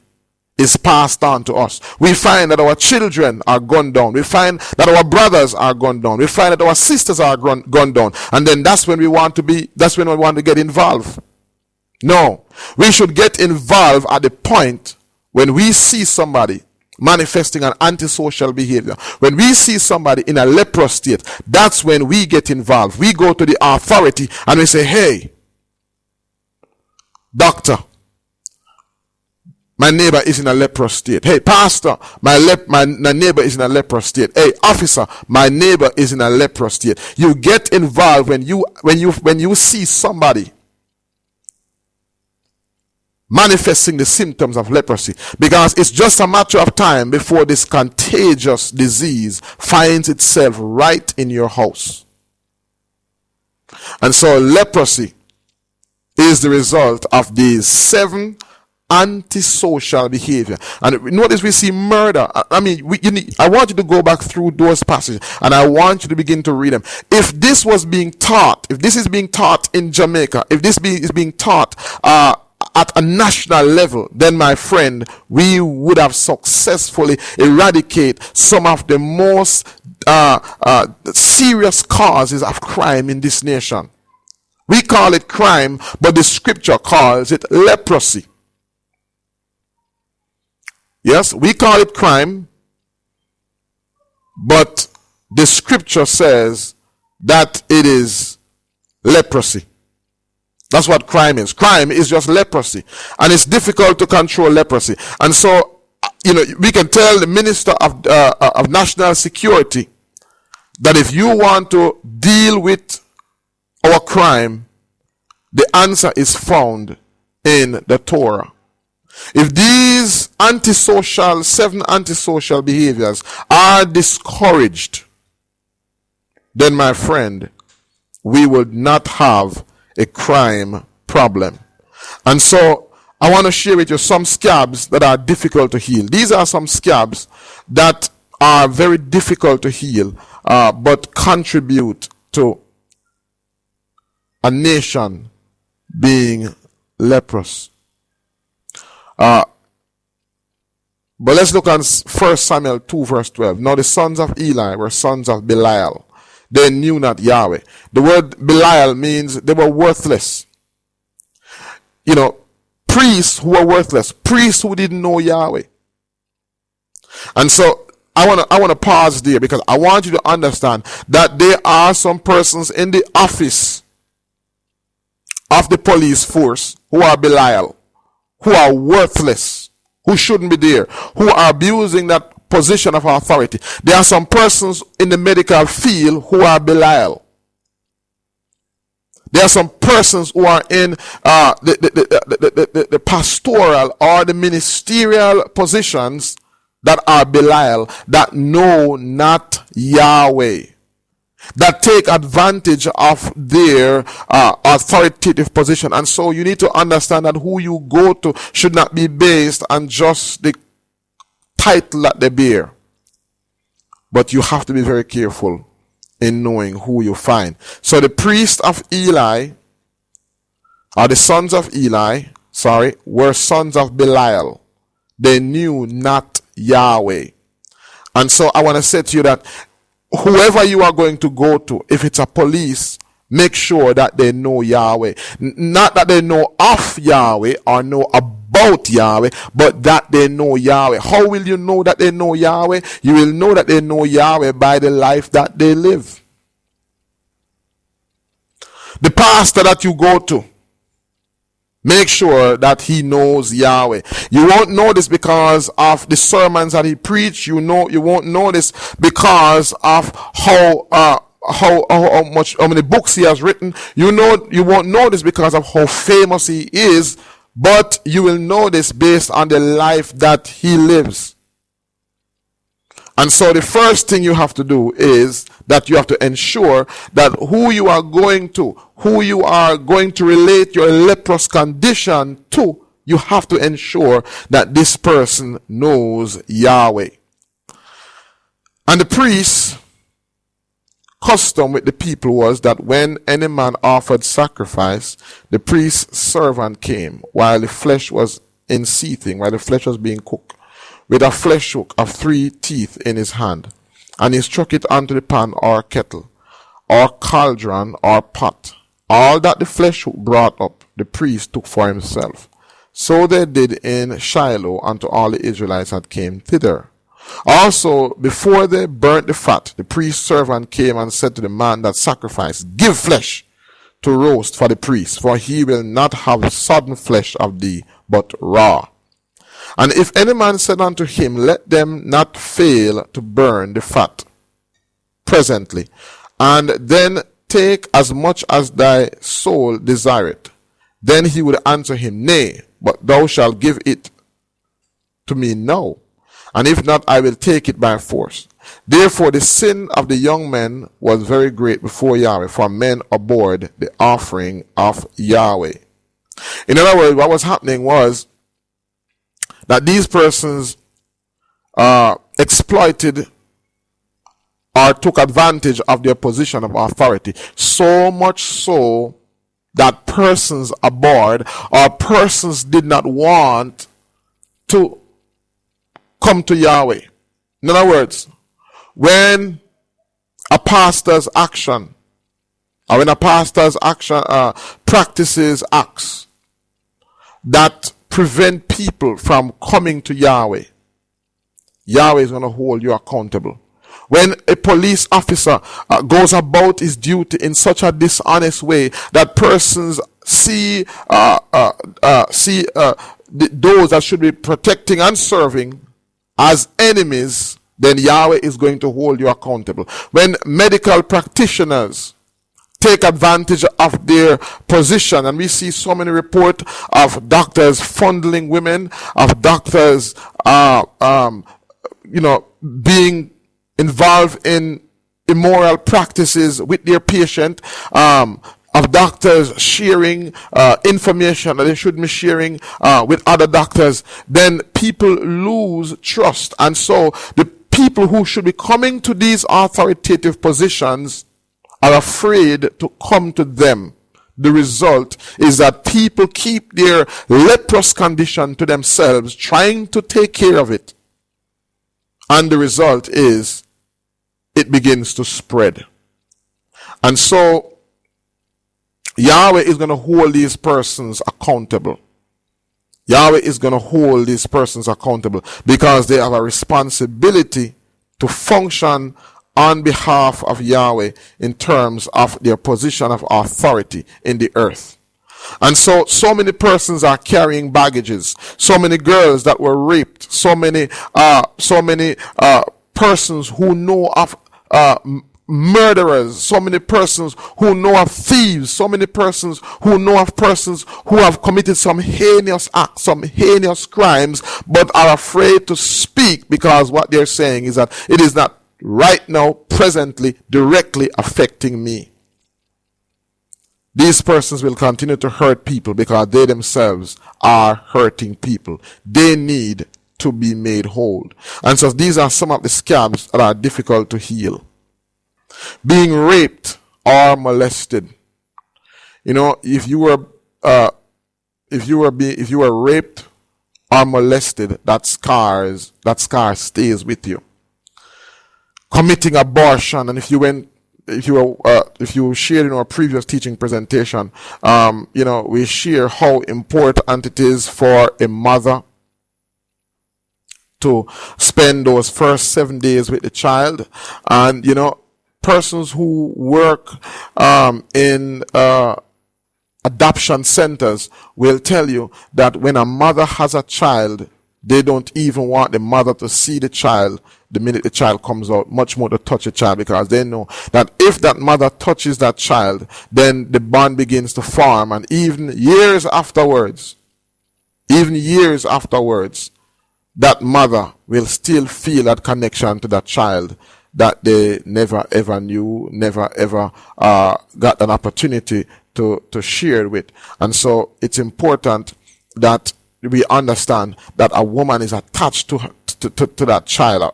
is passed on to us. We find that our children are gunned down. We find that our brothers are gunned down. We find that our sisters are gunned down. And then that's when we want to get involved. No, we should get involved at the point when we see somebody manifesting an antisocial behavior. When we see somebody in a leprous state, that's when we get involved. We go to the authority and we say, hey, doctor, my neighbor is in a leprous state. Hey, pastor, my neighbor is in a leprous state. Hey, officer, my neighbor is in a leprous state. You get involved when you see somebody manifesting the symptoms of leprosy, because it's just a matter of time before this contagious disease finds itself right in your house. And so leprosy is the result of these 7 antisocial behavior. And notice we see murder. I mean, I want you to go back through those passages and I want you to begin to read them. If this was being taught, if this is being taught in Jamaica, if this is being taught at a national level, then my friend, we would have successfully eradicated some of the most serious causes of crime in this nation. We call it crime, but the scripture calls it leprosy. Yes, we call it crime, but the scripture says that it is leprosy. That's what crime is. Crime is just leprosy. And it's difficult to control leprosy. And so, we can tell the Minister of National Security that if you want to deal with our crime, the answer is found in the Torah. If these 7 antisocial behaviors are discouraged, then my friend, we would not have a crime problem. And so I want to share with you some scabs that are difficult to heal. These are some scabs that are very difficult to heal, but contribute to a nation being leprous. But let's look at 1 Samuel 2 verse 12. Now the sons of Eli were sons of Belial. They knew not Yahweh. The word Belial means they were worthless. Priests who were worthless. Priests who didn't know Yahweh. And so I want to pause there, because I want you to understand that there are some persons in the office of the police force who are Belial, who are worthless, who shouldn't be there, who are abusing that position of authority. There are some persons in the medical field who are Belial. There are some persons who are in the pastoral or the ministerial positions that are Belial, that know not Yahweh, that take advantage of their authoritative position. And so you need to understand that who you go to should not be based on just the title that they bear. But you have to be very careful in knowing who you find. So the priests of Eli, or the sons of Eli, were sons of Belial. They knew not Yahweh. And so I want to say to you that whoever you are going to go to, if it's a police, make sure that they know Yahweh. Not that they know of Yahweh or know about Yahweh, but that they know Yahweh. How will you know that they know Yahweh? You will know that they know Yahweh by the life that they live. The pastor that you go to, make sure that he knows Yahweh. You won't know this because of the sermons that he preached. You won't know this because of how many books he has written. You won't know this because of how famous he is, but you will know this based on the life that he lives. And so the first thing you have to do is that you have to ensure that who you are going to relate your leprous condition to, you have to ensure that this person knows Yahweh. And the priest's custom with the people was that when any man offered sacrifice, the priest's servant came while the flesh was in seething, while the flesh was being cooked, with a flesh hook of 3 teeth in his hand, and he struck it onto the pan or kettle, or cauldron or pot. All that the flesh hook brought up, the priest took for himself. So they did in Shiloh unto all the Israelites that came thither. Also, before they burnt the fat, the priest's servant came and said to the man that sacrificed, Give flesh to roast for the priest, for he will not have sodden flesh of thee, but raw. And if any man said unto him, Let them not fail to burn the fat presently, and then take as much as thy soul desireth, then he would answer him, Nay, but thou shalt give it to me now, and if not, I will take it by force. Therefore the sin of the young men was very great before Yahweh, for men abhorred the offering of Yahweh. In other words, what was happening was that these persons exploited or took advantage of their position of authority, so much so that persons abhorred, or persons did not want to come to Yahweh. In other words, when a pastor's action, or when a pastor's action practices acts that prevent people from coming to Yahweh, Yahweh is going to hold you accountable. When a police officer goes about his duty in such a dishonest way that persons see those that should be protecting and serving as enemies, then Yahweh is going to hold you accountable. When medical practitioners take advantage of their position, and we see so many reports of doctors fondling women, of doctors being involved in immoral practices with their patient, of doctors sharing information that they shouldn't be sharing with other doctors, then people lose trust. And so the people who should be coming to these authoritative positions are afraid to come to them the result is that people keep their leprous condition to themselves, trying to take care of it. And the result is it begins to spread. And so Yahweh is going to hold these persons accountable. Yahweh is going to hold these persons accountable because they have a responsibility to function on behalf of Yahweh in terms of their position of authority in the earth. And so many persons are carrying baggages. So many girls that were raped. So many persons who know of murderers. So many persons who know of thieves. So many persons who know of persons who have committed some heinous acts, some heinous crimes, but are afraid to speak because what they're saying is that it is not right now, presently, directly affecting me. These persons will continue to hurt people because they themselves are hurting people. They need to be made whole. And so these are some of the scabs that are difficult to heal. Being raped or molested. You know, if you were raped or molested, that scar stays with you. Committing abortion, and if you shared in our previous teaching presentation, we share how important it is for a mother to spend those first 7 days with the child. And persons who work in adoption centers will tell you that when a mother has a child, they don't even want the mother to see the child the minute the child comes out, much more to touch the child, because they know that if that mother touches that child, then the bond begins to form. And even years afterwards, that mother will still feel that connection to that child that they never ever knew, never ever got an opportunity to share with. And so it's important that we understand that a woman is attached to that child.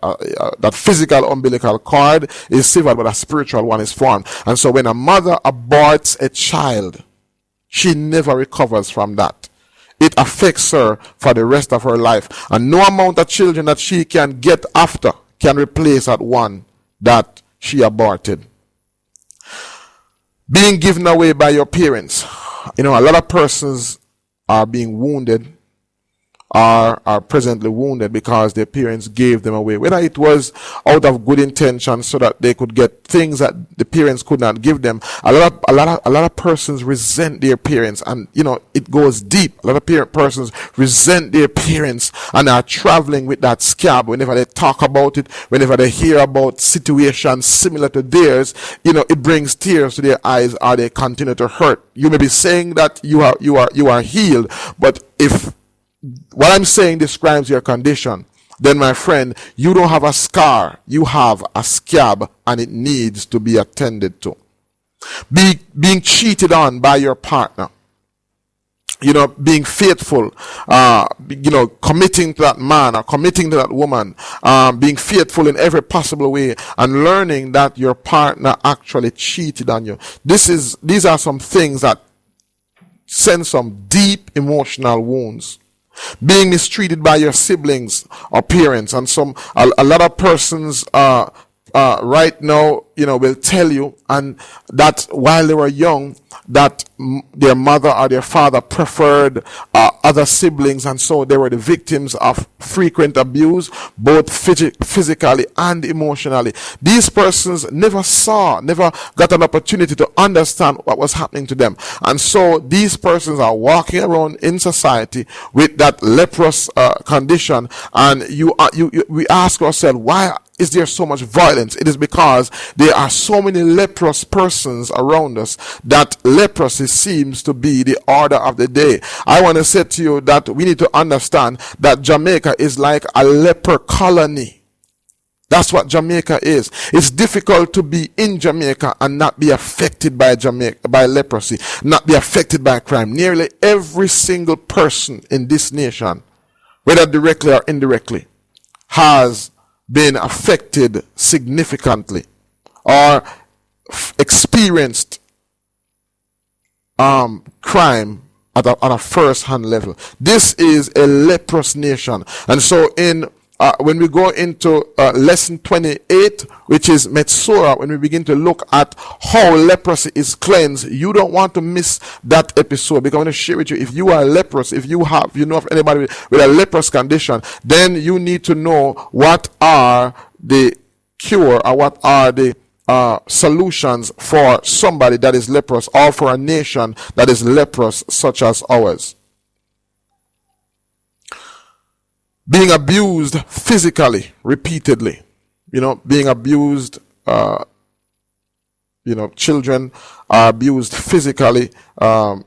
That physical umbilical cord is severed, but a spiritual one is formed. And so when a mother aborts a child, she never recovers from that. It affects her for the rest of her life. And no amount of children that she can get after can replace that one that she aborted. Being given away by your parents. A lot of persons are being wounded, are presently wounded because their parents gave them away, whether it was out of good intention so that they could get things that the parents could not give them. A lot of persons resent their parents, and it goes deep. A lot of persons resent their parents and are traveling with that scab. Whenever they talk about it, whenever they hear about situations similar to theirs, it brings tears to their eyes, or they continue to hurt. You may be saying that you are healed, but if what I'm saying describes your condition, then my friend, you don't have a scar, you have a scab, and it needs to be attended to. Being cheated on by your partner, being faithful, committing to that man or committing to that woman, being faithful in every possible way, and learning that your partner actually cheated on you. These are some things that send some deep emotional wounds. Being mistreated by your siblings or parents, and a lot of persons right now will tell you and that while they were young, that their mother or their father preferred other siblings, and so they were the victims of frequent abuse, both physically and emotionally. These persons never got an opportunity to understand what was happening to them, and so these persons are walking around in society with that leprous condition. And we ask ourselves, why is there so much violence? It is because there are so many leprous persons around us that leprosy seems to be the order of the day. I want to say to you that we need to understand that Jamaica is like a leper colony. That's what Jamaica is. It's difficult to be in Jamaica and not be affected by leprosy, not be affected by crime. Nearly every single person in this nation, whether directly or indirectly, has been affected significantly or experienced crime at a first-hand level. This is a leprous nation. And so when we go into lesson 28, which is Metzora, when we begin to look at how leprosy is cleansed, you don't want to miss that episode, because I want to share with you, if you are leprous, if you know of anybody with a leprous condition, then you need to know what are the cure, or what are the solutions for somebody that is leprous, or for a nation that is leprous such as ours. Being abused physically repeatedly, being abused, children are abused physically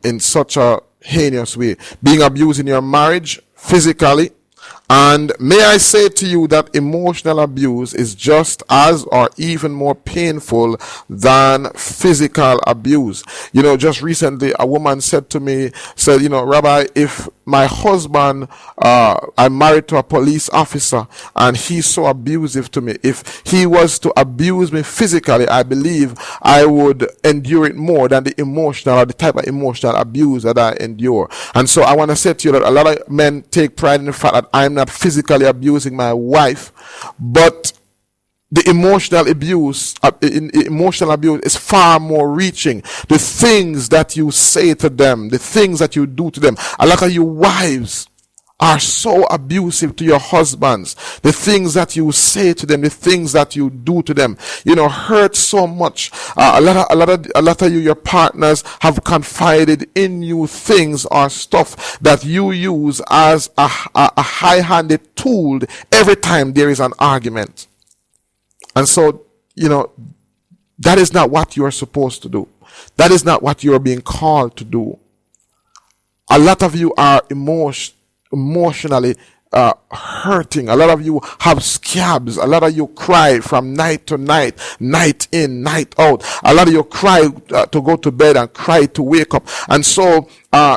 in such a heinous way. Being abused in your marriage physically. And may I say to you that emotional abuse is just as or even more painful than physical abuse. Just recently a woman said to me, Rabbi, if my husband, I'm married to a police officer and he's so abusive to me, if he was to abuse me physically, I believe I would endure it more than the type of emotional abuse that I endure. And so I want to say to you that a lot of men take pride in the fact that I'm not physically abusing my wife, but the emotional abuse is far more reaching. The things that you say to them, the things that you do to them. A lot of you wives are so abusive to your husbands. The things that you say to them, the things that you do to them, hurt so much. A lot of you, your partners, have confided in you things or stuff that you use as a high-handed tool every time there is an argument. And so, that is not what you are supposed to do. That is not what you are being called to do. A lot of you are emotionally hurting. A lot of you have scabs. A lot of you cry from night to night, night in, night out. A lot of you cry to go to bed and cry to wake up. And so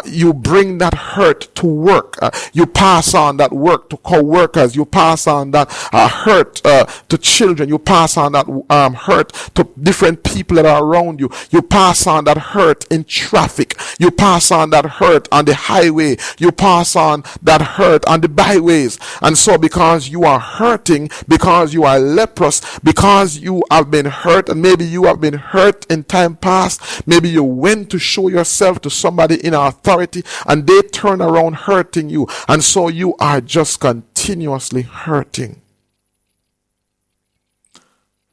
you bring that hurt to work. You pass on that work to co-workers. You pass on that hurt to children. You pass on that hurt to different people that are around you. You pass on that hurt in traffic. You pass on that hurt on the highway. You pass on that hurt on the byways. And so because you are hurting, because you are leprous, because you have been hurt, and maybe you have been hurt in time past, maybe you went to show yourself to somebody in authority and they turn around hurting you, and so you are just continuously hurting.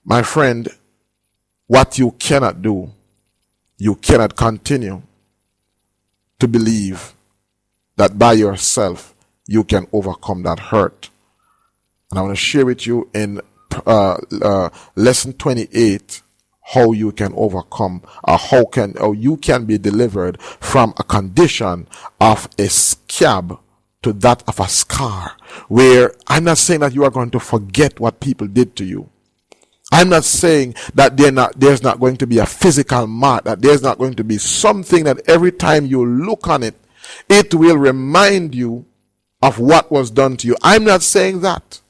My friend, what you cannot do, you cannot continue to believe that by yourself you can overcome that hurt. And I want to share with you in lesson 28 how you can overcome, or how you can be delivered from a condition of a scab to that of a scar, where I'm not saying that you are going to forget what people did to you. I'm not saying that there's not going to be a physical mark, that there's not going to be something that every time you look on it, it will remind you of what was done to you. I'm not saying that,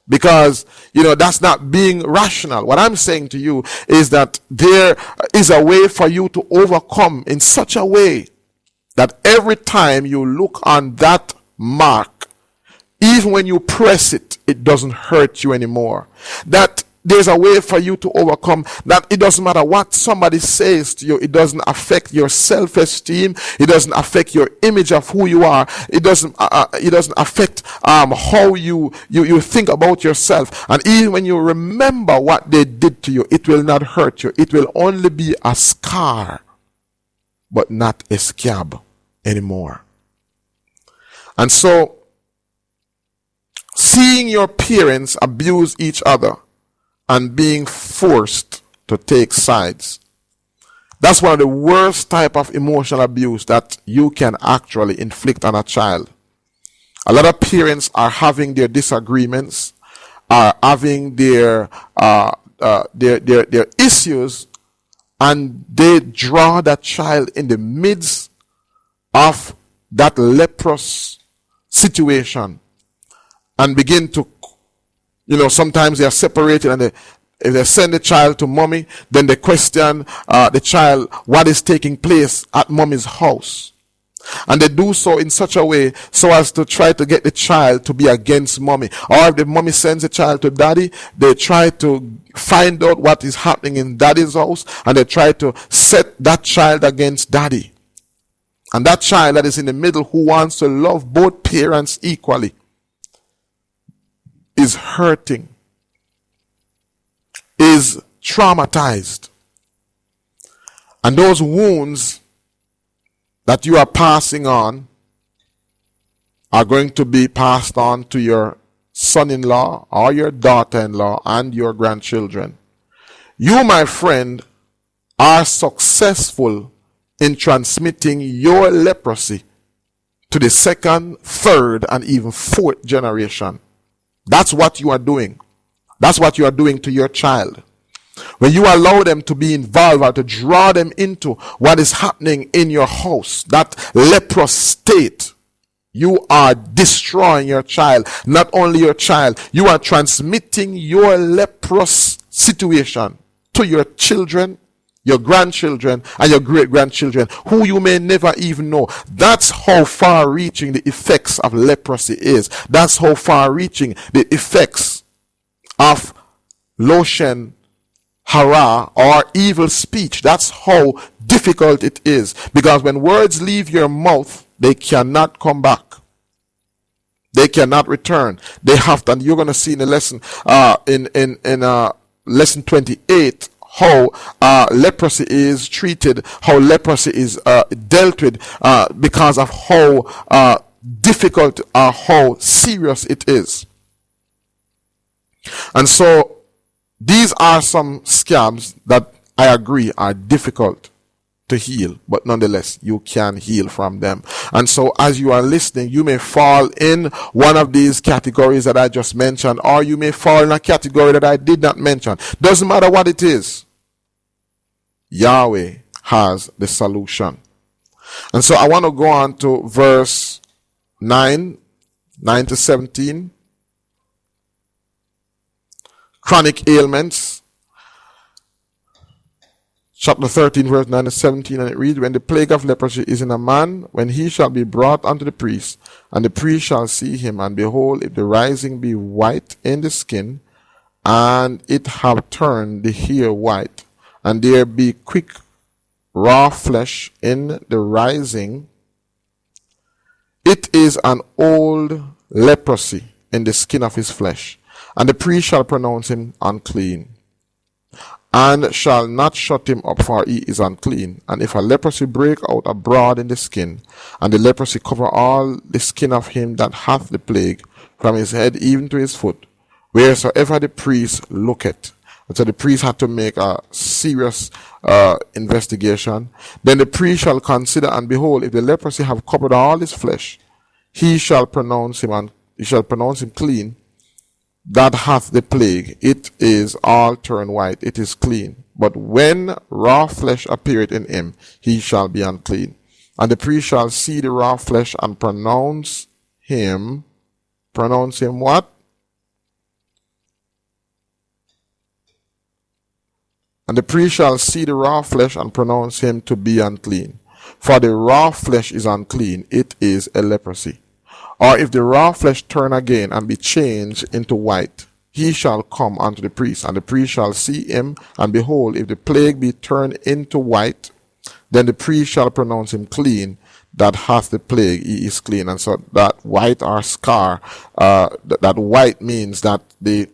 because, that's not being rational. What I'm saying to you is that there is a way for you to overcome in such a way that every time you look on that mark, even when you press it, it doesn't hurt you anymore. That there's a way for you to overcome that. It doesn't matter what somebody says to you. It doesn't affect your self-esteem. It doesn't affect your image of who you are. It doesn't affect how you think about yourself. And even when you remember what they did to you, it will not hurt you. It will only be a scar, but not a scab anymore. And so, seeing your parents abuse each other and being forced to take sides, that's one of the worst type of emotional abuse that you can actually inflict on a child. A lot of parents are having their disagreements, are having their issues, and they draw that child in the midst of that leprous situation and begin to, sometimes they are separated and if they send the child to mommy, then they question the child what is taking place at mommy's house. And they do so in such a way so as to try to get the child to be against mommy. Or if the mommy sends the child to daddy, they try to find out what is happening in daddy's house, and they try to set that child against daddy. And that child that is in the middle, who wants to love both parents equally, is hurting, is traumatized. And those wounds that you are passing on are going to be passed on to your son-in-law or your daughter-in-law and your grandchildren. You, my friend, are successful in transmitting your leprosy to the second, third, and even fourth generation. That's what you are doing. That's what you are doing to your child. When you allow them to be involved or to draw them into what is happening in your house, that leprous state, you are destroying your child. Not only your child, you are transmitting your leprous situation to your children, your grandchildren, and your great-grandchildren, who you may never even know. That's how far-reaching the effects of leprosy is. That's how far-reaching the effects of Loshen Hara, or evil speech. That's how difficult it is. Because when words leave your mouth, they cannot come back. They cannot return. They have to, and you're going to see in the lesson, in lesson 28, how leprosy is treated, how leprosy is dealt with, because of how difficult or how serious it is. And so, these are some scabs that I agree are difficult to heal, but nonetheless, you can heal from them. And so, as you are listening, you may fall in one of these categories that I just mentioned, or you may fall in a category that I did not mention. Doesn't matter what it is. Yahweh has the solution. And so, I want to go on to verse 9 to 17. Chronic ailments, chapter 13, verse 9 to 17, and it reads, when the plague of leprosy is in a man, when he shall be brought unto the priest, and the priest shall see him, and behold, if the rising be white in the skin, and it have turned the hair white, and there be quick raw flesh in the rising, it is an old leprosy in the skin of his flesh. And the priest shall pronounce him unclean, and shall not shut him up, for he is unclean. And if a leprosy break out abroad in the skin, and the leprosy cover all the skin of him that hath the plague, from his head even to his foot, wheresoever the priest looketh. And so the priest had to make a serious investigation. Then the priest shall consider, and behold, if the leprosy have covered all his flesh, he shall pronounce him clean, that hath the plague. It is all turned white, it is clean. But when raw flesh appeareth in him, he shall be unclean. And the priest shall see the raw flesh, and pronounce him what? And the priest shall see the raw flesh, and pronounce him to be unclean. For the raw flesh is unclean, it is a leprosy. Or if the raw flesh turn again and be changed into white, he shall come unto the priest, and the priest shall see him, and behold, if the plague be turned into white, then the priest shall pronounce him clean, that hath the plague, he is clean. And so that white or scar, that white means that the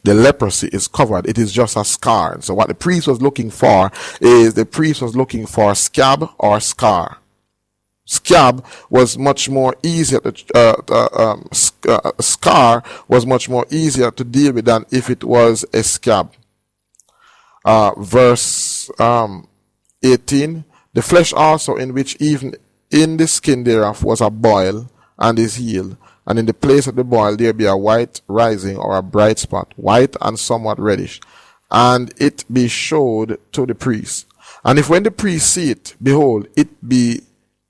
leprosy is covered. It is just a scar. And so what the priest was looking for is, the priest was looking for scab or scar. Scab was much more easier scar was much more easier to deal with than if it was a scab. Verse 18, the flesh also, in which even in the skin thereof was a boil, and is healed, and in the place of the boil there be a white rising, or a bright spot, white and somewhat reddish, and it be showed to the priest. And if when the priest see it, behold, it be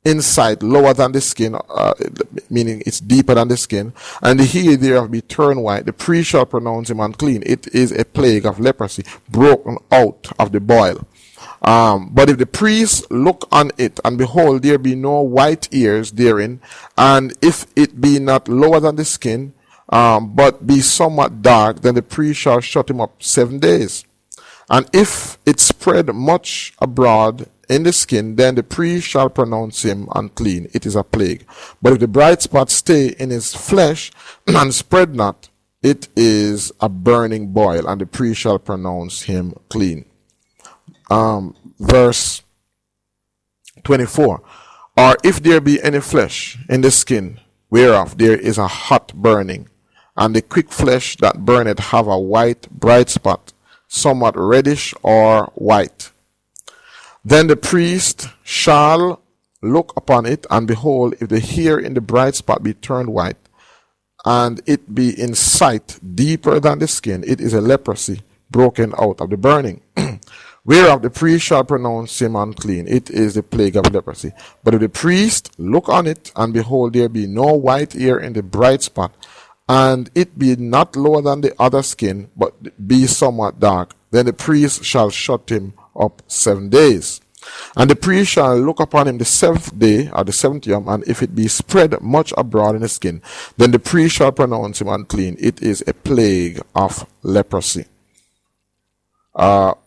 inside, lower than the skin, meaning it's deeper than the skin, and the hair thereof be turned white, the priest shall pronounce him unclean. It is a plague of leprosy, broken out of the boil. But if the priest look on it, and behold, there be no white ears therein, and if it be not lower than the skin, but be somewhat dark, then the priest shall shut him up 7 days. And if it spread much abroad in the skin, then the priest shall pronounce him unclean. It is a plague. But if the bright spot stay in his flesh and spread not, it is a burning boil, and the priest shall pronounce him clean. Verse 24. Or if there be any flesh in the skin, whereof there is a hot burning, and the quick flesh that burneth have a white bright spot, somewhat reddish or white, then the priest shall look upon it, and behold, if the hair in the bright spot be turned white, and it be in sight deeper than the skin, it is a leprosy broken out of the burning. Whereof the priest shall pronounce him unclean. It is the plague of leprosy. But if the priest look on it, and behold, there be no white hair in the bright spot, and it be not lower than the other skin, but be somewhat dark, then the priest shall shut him up 7 days. And the priest shall look upon him the 7th day, or the 7th yom, and if it be spread much abroad in the skin, then the priest shall pronounce him unclean. It is a plague of leprosy.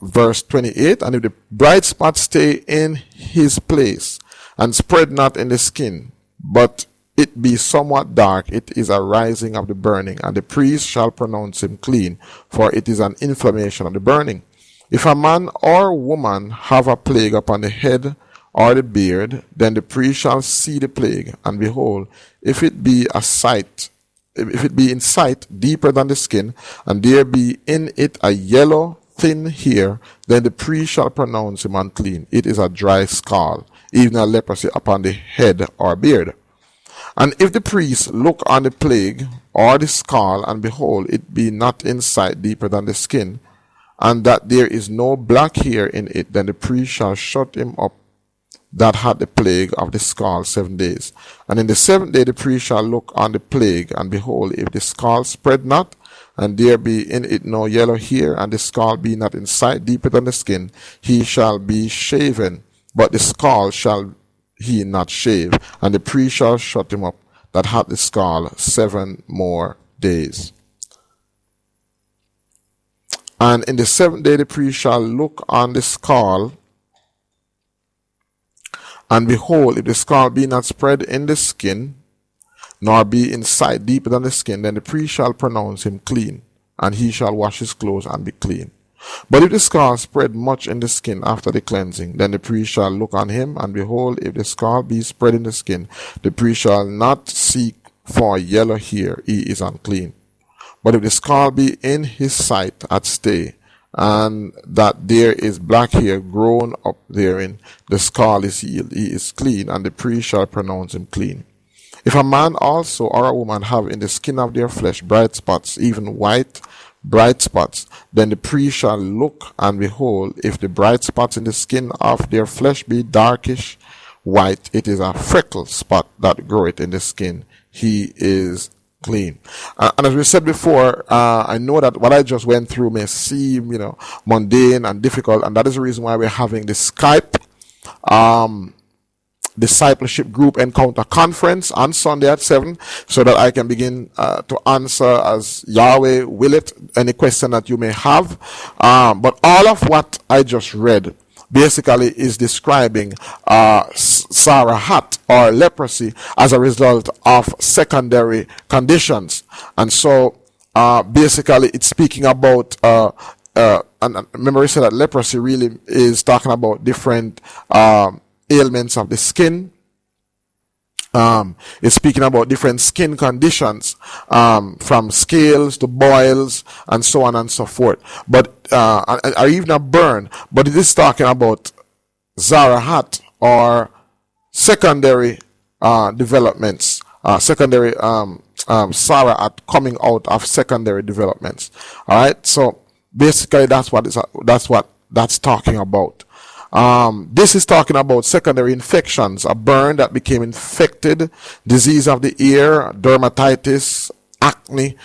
Verse 28, and if the bright spot stay in his place, and spread not in the skin, but it be somewhat dark, it is a rising of the burning, and the priest shall pronounce him clean, for it is an inflammation of the burning. If a man or woman have a plague upon the head or the beard, then the priest shall see the plague, and behold, if it be in sight deeper than the skin, and there be in it a yellow thin hair, then the priest shall pronounce him unclean. It is a dry scald, even a leprosy upon the head or beard. And if the priest look on the plague or the scald, and behold, it be not in sight deeper than the skin, and that there is no black hair in it, then the priest shall shut him up that had the plague of the scald 7 days. And in the 7th day the priest shall look on the plague, and behold, if the scald spread not, and there be in it no yellow hair, and the scald be not in sight deeper than the skin, he shall be shaven, but the scald shall he not shave, and the priest shall shut him up that had the scald 7 more days. And in the 7th day the priest shall look on the scald, and behold, if the scald be not spread in the skin, nor be in sight deeper than the skin, then the priest shall pronounce him clean, and he shall wash his clothes and be clean. But if the scald spread much in the skin after the cleansing, then the priest shall look on him, and behold, if the scald be spread in the skin, the priest shall not seek for yellow hair, he is unclean. But if the scald be in his sight at stay, and that there is black hair grown up therein, the scald is healed, he is clean, and the priest shall pronounce him clean. If a man also or a woman have in the skin of their flesh bright spots, even white bright spots, then the priest shall look, and behold, if the bright spots in the skin of their flesh be darkish white, it is a freckle spot that groweth in the skin, he is clean. And as we said before, I know that what I just went through may seem, mundane and difficult, and that is the reason why we're having this Skype discipleship group encounter conference on Sunday at 7, so that I can begin to answer, as Yahweh will it, any question that you may have. But all of what I just read basically is describing Tazria or leprosy as a result of secondary conditions. And so basically it's speaking about and remember I said that leprosy really is talking about different ailments of the skin. It's speaking about different skin conditions, from scales to boils and so on and so forth. But or even a burn. But it is talking about Tazria or secondary developments, secondary Tazria coming out of secondary developments. All right. So basically, that's what that's talking about. This is talking about secondary infections, a burn that became infected, disease of the ear, dermatitis, acne,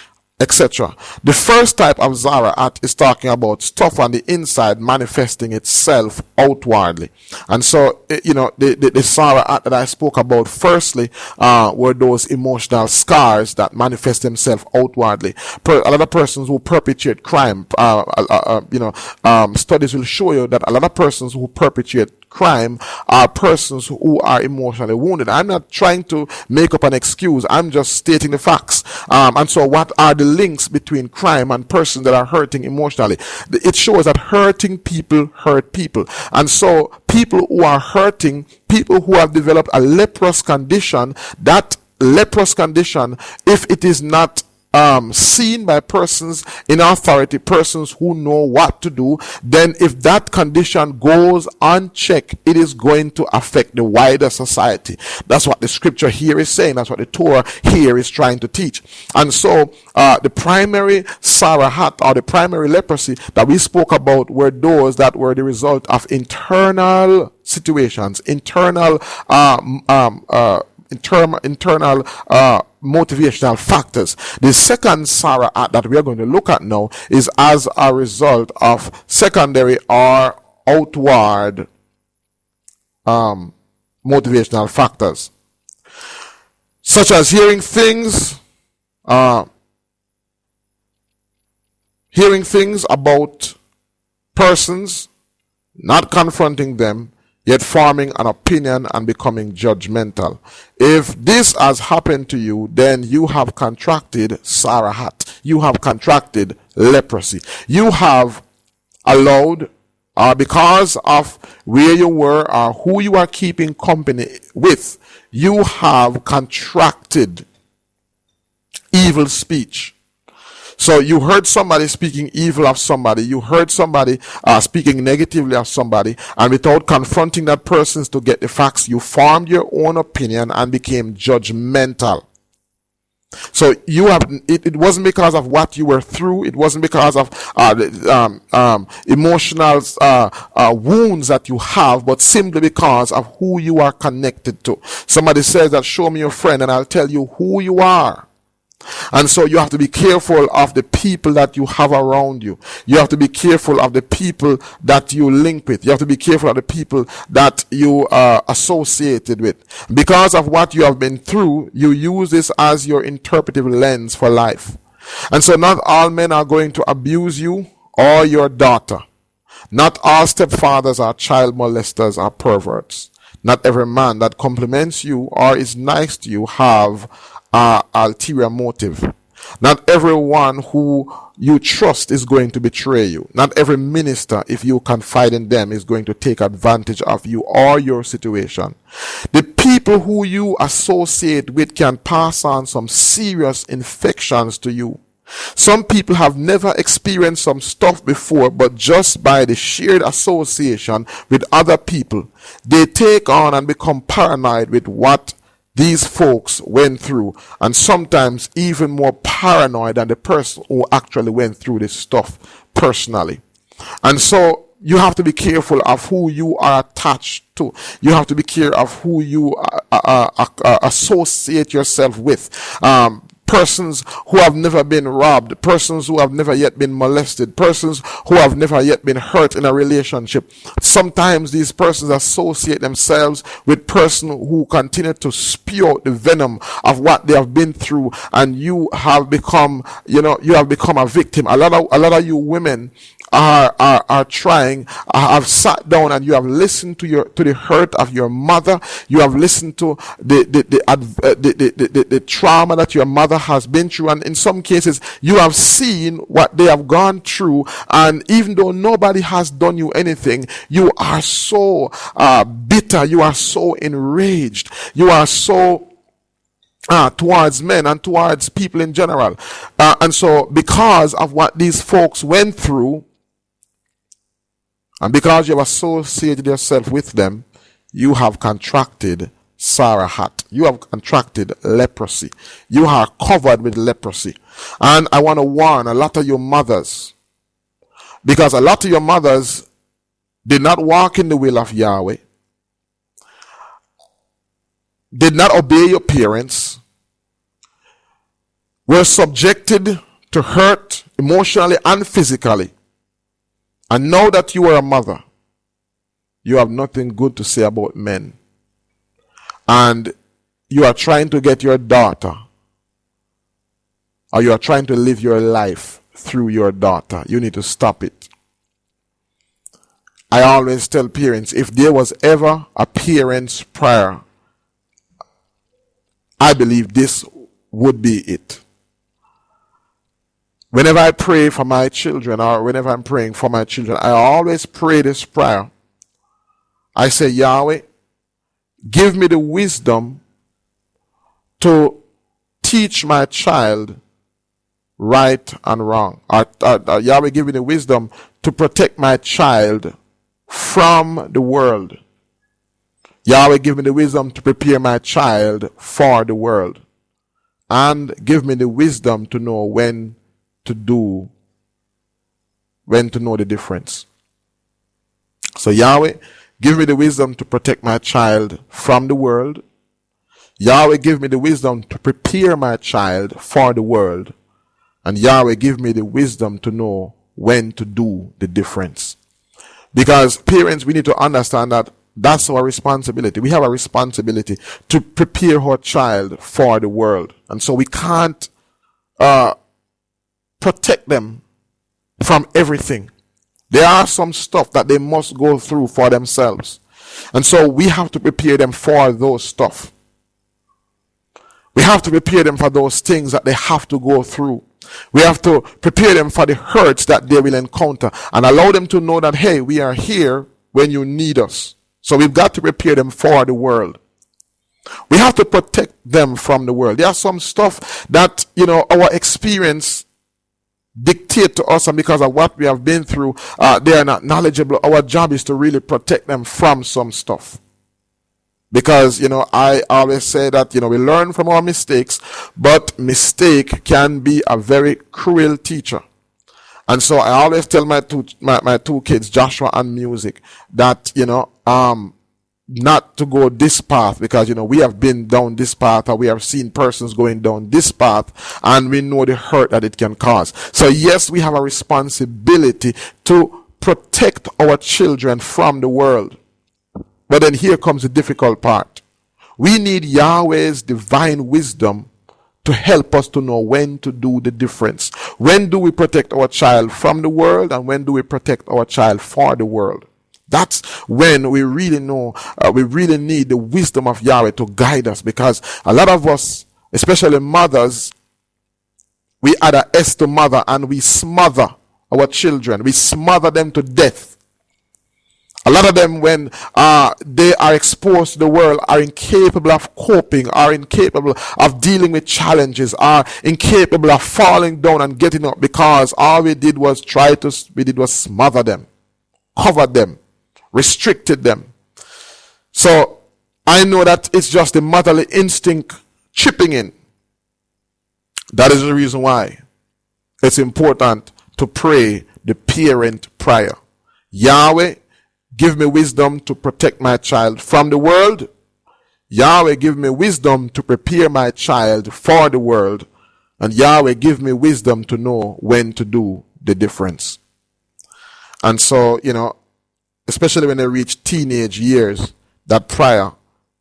etc. The first type of Tazria is talking about stuff on the inside manifesting itself outwardly. And so, the Tazria that I spoke about firstly were those emotional scars that manifest themselves outwardly. A lot of persons who perpetrate crime, studies will show you that a lot of persons who perpetrate crime are persons who are emotionally wounded. I'm not trying to make up an excuse. I'm just stating the facts. And so what are the links between crime and persons that are hurting emotionally? It shows that hurting people hurt people. And so people who are hurting, people who have developed a leprous condition, that leprous condition, if it is not seen by persons in authority, persons who know what to do, then if that condition goes unchecked, it is going to affect the wider society. That's what the scripture here is saying. That's what the Torah here is trying to teach. And so the primary Tazria, or the primary leprosy that we spoke about, were those that were the result of internal situations, internal motivational factors. The second Tazria that we are going to look at now is as a result of secondary or outward motivational factors, such as hearing things about persons, not confronting them, yet forming an opinion and becoming judgmental. If this has happened to you, then you have contracted Tazria. You have contracted leprosy. You have allowed, because of where you were or who you are keeping company with, you have contracted evil speech. So you heard somebody speaking evil of somebody, you heard somebody speaking negatively of somebody, and without confronting that person to get the facts, you formed your own opinion and became judgmental. So you have, it wasn't because of what you were through, it wasn't because of emotional wounds that you have, but simply because of who you are connected to. Somebody says that, show me your friend and I'll tell you who you are. And so you have to be careful of the people that you have around you. You have to be careful of the people that you link with. You have to be careful of the people that you are associated with. Because of what you have been through, you use this as your interpretive lens for life. And so not all men are going to abuse you or your daughter. Not all stepfathers are child molesters or perverts. Not every man that compliments you or is nice to you have ulterior motive. Not everyone who you trust is going to betray you. Not every minister, if you confide in them, is going to take advantage of you or your situation. The people who you associate with can pass on some serious infections to you. Some people have never experienced some stuff before, but just by the shared association with other people, they take on and become paranoid with what these folks went through, and sometimes even more paranoid than the person who actually went through this stuff personally. And so you have to be careful of who you are attached to. You have to be careful of who you associate yourself with. Persons who have never been robbed, persons who have never yet been molested, persons who have never yet been hurt in a relationship. Sometimes these persons associate themselves with persons who continue to spew out the venom of what they have been through, and you have become, you have become a victim. A lot of you women are trying, have sat down and you have listened to the hurt of your mother. You have listened to the trauma that your mother has been through, and in some cases you have seen what they have gone through, and even though nobody has done you anything, you are so bitter, you are so enraged, you are so towards men and towards people in general. And so because of what these folks went through, and because you have associated yourself with them, you have contracted Tazria. You have contracted leprosy. You are covered with leprosy. And I want to warn a lot of your mothers, because a lot of your mothers did not walk in the will of Yahweh, did not obey your parents, were subjected to hurt emotionally and physically, and now that you are a mother, you have nothing good to say about men, and you are trying to get your daughter, or you are trying to live your life through your daughter, you need to stop it. I always tell parents, if there was ever a parent's prayer, I believe this would be it. Whenever I pray for my children, or whenever I'm praying for my children, I always pray this prayer. I say, Yahweh, give me the wisdom to teach my child right and wrong. Yahweh, give me the wisdom to protect my child from the world. Yahweh, give me the wisdom to prepare my child for the world. And give me the wisdom to know when to know the difference. So Yahweh, give me the wisdom to protect my child from the world. Yahweh, give me the wisdom to prepare my child for the world. And Yahweh, give me the wisdom to know when to do the difference. Because parents, we need to understand that that's our responsibility. We have a responsibility to prepare our child for the world. And so we can't protect them from everything. There are some stuff that they must go through for themselves. And so we have to prepare them for those stuff. We have to prepare them for those things that they have to go through. We have to prepare them for the hurts that they will encounter and allow them to know that, hey, we are here when you need us. So we've got to prepare them for the world. We have to protect them from the world. There are some stuff that, our experience dictate to us, and because of what we have been through, they are not knowledgeable. Our job is to really protect them from some stuff. Because, I always say that, we learn from our mistakes, but mistake can be a very cruel teacher. And so I always tell my two kids, Joshua and Music, that, not to go this path, because, we have been down this path, or we have seen persons going down this path, and we know the hurt that it can cause. So yes, we have a responsibility to protect our children from the world. But then here comes the difficult part. We need Yahweh's divine wisdom to help us to know when to do the difference. When do we protect our child from the world, and when do we protect our child for the world? That's when we really know, we really need the wisdom of Yahweh to guide us, because a lot of us, especially mothers, we add a S to mother and we smother our children. We smother them to death. A lot of them, when they are exposed to the world, are incapable of coping, are incapable of dealing with challenges, are incapable of falling down and getting up, because all we did was smother them, cover them, restricted them. So I know that it's just the motherly instinct chipping in. That is the reason why it's important to pray the parent prayer. Yahweh, give me wisdom to protect my child from the world. Yahweh, give me wisdom to prepare my child for the world. And Yahweh, give me wisdom to know when to do the difference. And so, especially when they reach teenage years, that prayer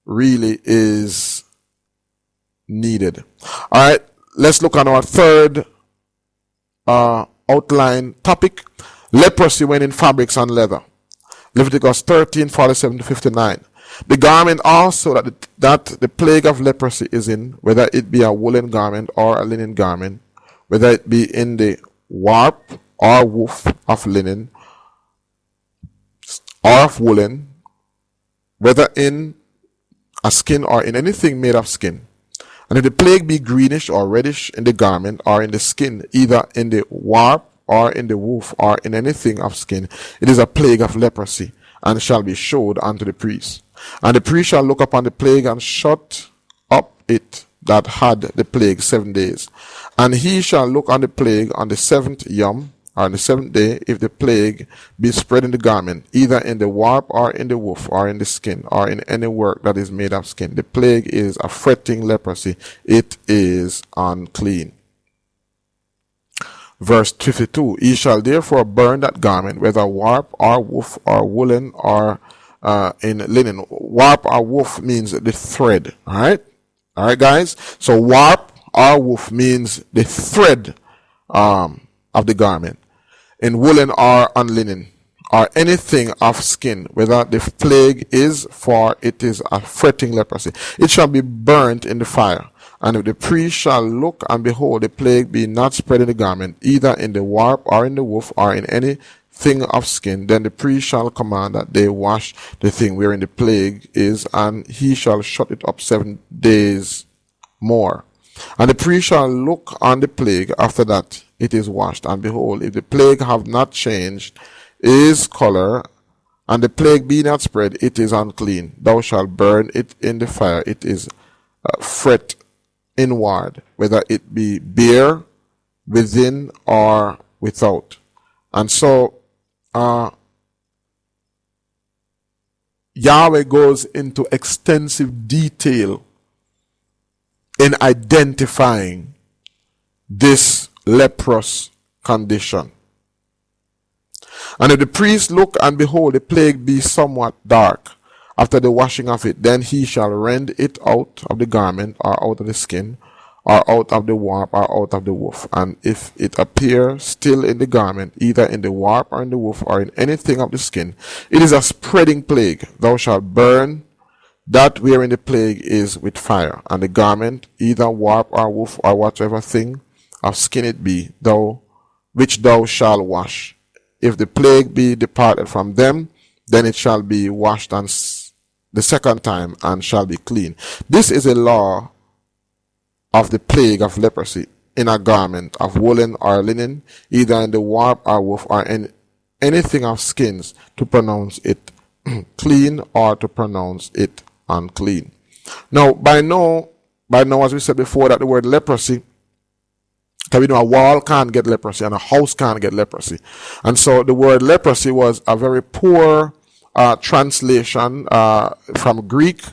really is needed. All right, let's look on our third outline topic: leprosy when in fabrics and leather. Leviticus 13:47-59. The garment also that the plague of leprosy is in, whether it be a woolen garment or a linen garment, whether it be in the warp or woof of linen or of woolen, whether in a skin or in anything made of skin. And if the plague be greenish or reddish in the garment or in the skin, either in the warp or in the woof or in anything of skin, it is a plague of leprosy, and shall be showed unto the priest. And the priest shall look upon the plague and shut up it that had the plague 7 days. And he shall look on the plague on the seventh yom, or on the seventh day, if the plague be spread in the garment, either in the warp or in the woof or in the skin or in any work that is made of skin, the plague is a fretting leprosy. It is unclean. Verse 52, he shall therefore burn that garment, whether warp or woof or woolen or in linen. Warp or woof means the thread. Alright, guys. So warp or woof means the thread of the garment. In woolen or on linen or anything of skin, whether the plague is, for it is a fretting leprosy, it shall be burnt in the fire. And if the priest shall look and behold the plague be not spread in the garment, either in the warp or in the woof or in any thing of skin, then the priest shall command that they wash the thing wherein the plague is, and he shall shut it up 7 days more. And the priest shall look on the plague after that it is washed, and behold, if the plague have not changed his color, and the plague be not spread, it is unclean. Thou shalt burn it in the fire. It is fret inward, whether it be bare, within, or without. And so Yahweh goes into extensive detail in identifying this leprous condition. And if the priest look and behold the plague be somewhat dark after the washing of it, then he shall rend it out of the garment, or out of the skin, or out of the warp, or out of the woof. And if it appear still in the garment, either in the warp or in the woof, or in anything of the skin, it is a spreading plague. Thou shalt burn that wherein the plague is with fire, and the garment, either warp or woof, or whatever thing of skin it be, which thou shalt wash. If the plague be departed from them, then it shall be washed the second time, and shall be clean. This is a law of the plague of leprosy in a garment of woolen or linen, either in the warp or woof, or in anything of skins, to pronounce it clean or to pronounce it unclean. Now, by now, as we said before, that the word leprosy, because we know a wall can't get leprosy and a house can't get leprosy. And so the word leprosy was a very poor translation from Greek.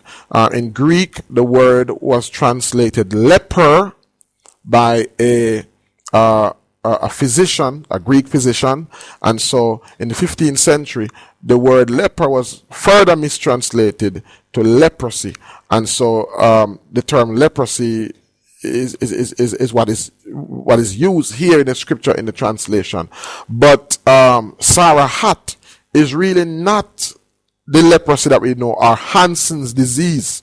In Greek, the word was translated leper by a physician, a Greek physician. And so in the 15th century, the word leper was further mistranslated to leprosy. And so the term leprosy is what is used here in the scripture in the translation. But Tazria is really not the leprosy that we know, or Hansen's disease.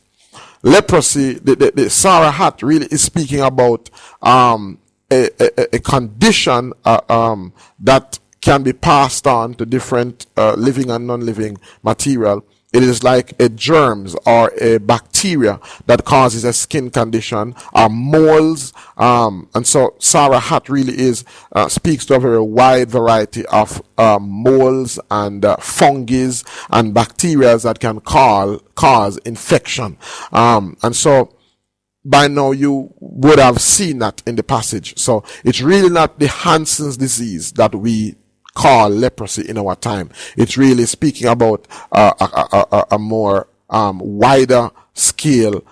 Leprosy, the Tazria really is speaking about a condition that can be passed on to different living and non-living material. It is like a germs or a bacteria that causes a skin condition, or moles. And so Tazria really is speaks to a very wide variety of moles and fungi and bacteria that can cause infection. And so by now you would have seen that in the passage. So it's really not the Hansen's disease that we call leprosy in our time. It's really speaking about a more wider scale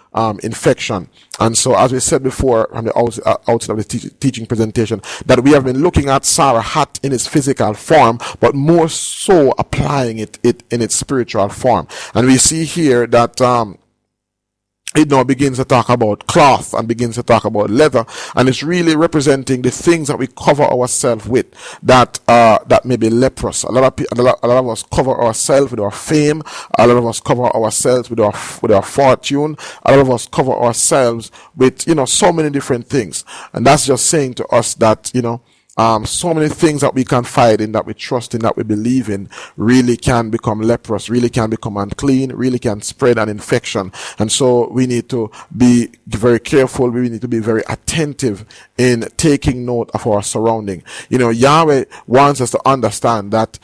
infection. And so, as we said before from the outset of the teaching presentation, that we have been looking at Tazria in its physical form, but more so applying it in its spiritual form. And we see here that it now begins to talk about cloth and begins to talk about leather, and it's really representing the things that we cover ourselves with that may be leprous. A lot of us cover ourselves with our fame. A lot of us cover ourselves with our fortune. A lot of us cover ourselves with so many different things, and that's just saying to us that so many things that we confide in, that we trust in, that we believe in, really can become leprous, really can become unclean, really can spread an infection. And so we need to be very careful. We need to be very attentive in taking note of our surrounding. Yahweh wants us to understand that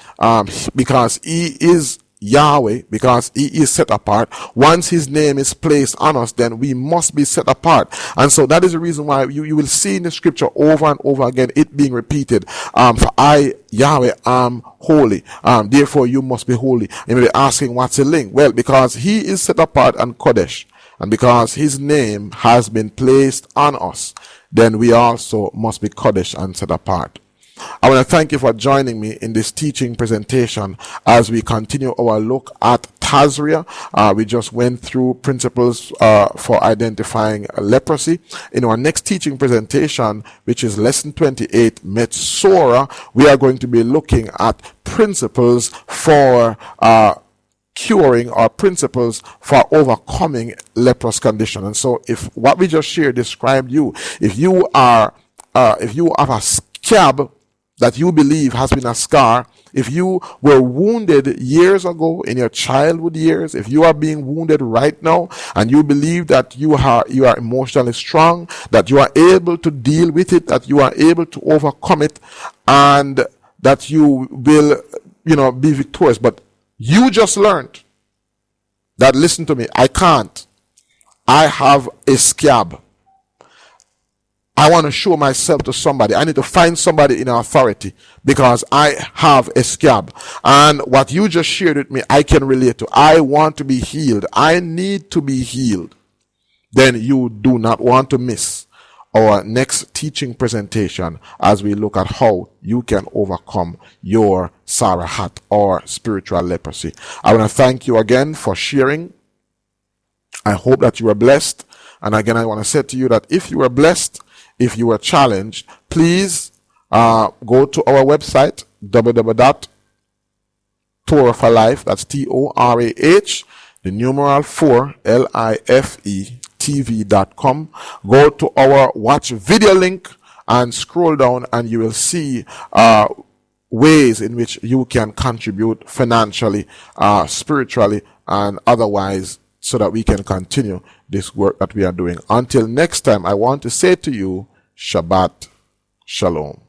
because He is Yahweh, because he is set apart. Once his name is placed on us, then we must be set apart. And so that is the reason why you will see in the scripture over and over again it being repeated. For I, Yahweh, am holy. Therefore you must be holy. And you may be asking, what's the link? Well, because he is set apart and Kodesh, and because his name has been placed on us, then we also must be Kodesh and set apart. I want to thank you for joining me in this teaching presentation as we continue our look at Tazria. We just went through principles for identifying leprosy. In our next teaching presentation, which is lesson 28, Metzora, we are going to be looking at principles for curing or principles for overcoming leprous condition. And so if what we just shared described you, if you have a scab that you believe has been a scar, if you were wounded years ago in your childhood years, if you are being wounded right now and you believe that you are emotionally strong, that you are able to deal with it, that you are able to overcome it, and that you will, be victorious, but you just learned that, listen to me, I can't. I have a scab. I want to show myself to somebody. I need to find somebody in authority because I have a scab. And what you just shared with me, I can relate to. I want to be healed. I need to be healed. Then you do not want to miss our next teaching presentation as we look at how you can overcome your Tazria or spiritual leprosy. I want to thank you again for sharing. I hope that you are blessed. And again, I want to say to you that if you are blessed, if you are challenged, please go to our website, www.Torah for Life, that's TORAH, the numeral 4, LIFE, TV.com. Go to our watch video link and scroll down and you will see ways in which you can contribute financially, spiritually, and otherwise, so that we can continue this work that we are doing. Until next time, I want to say to you, Shabbat Shalom.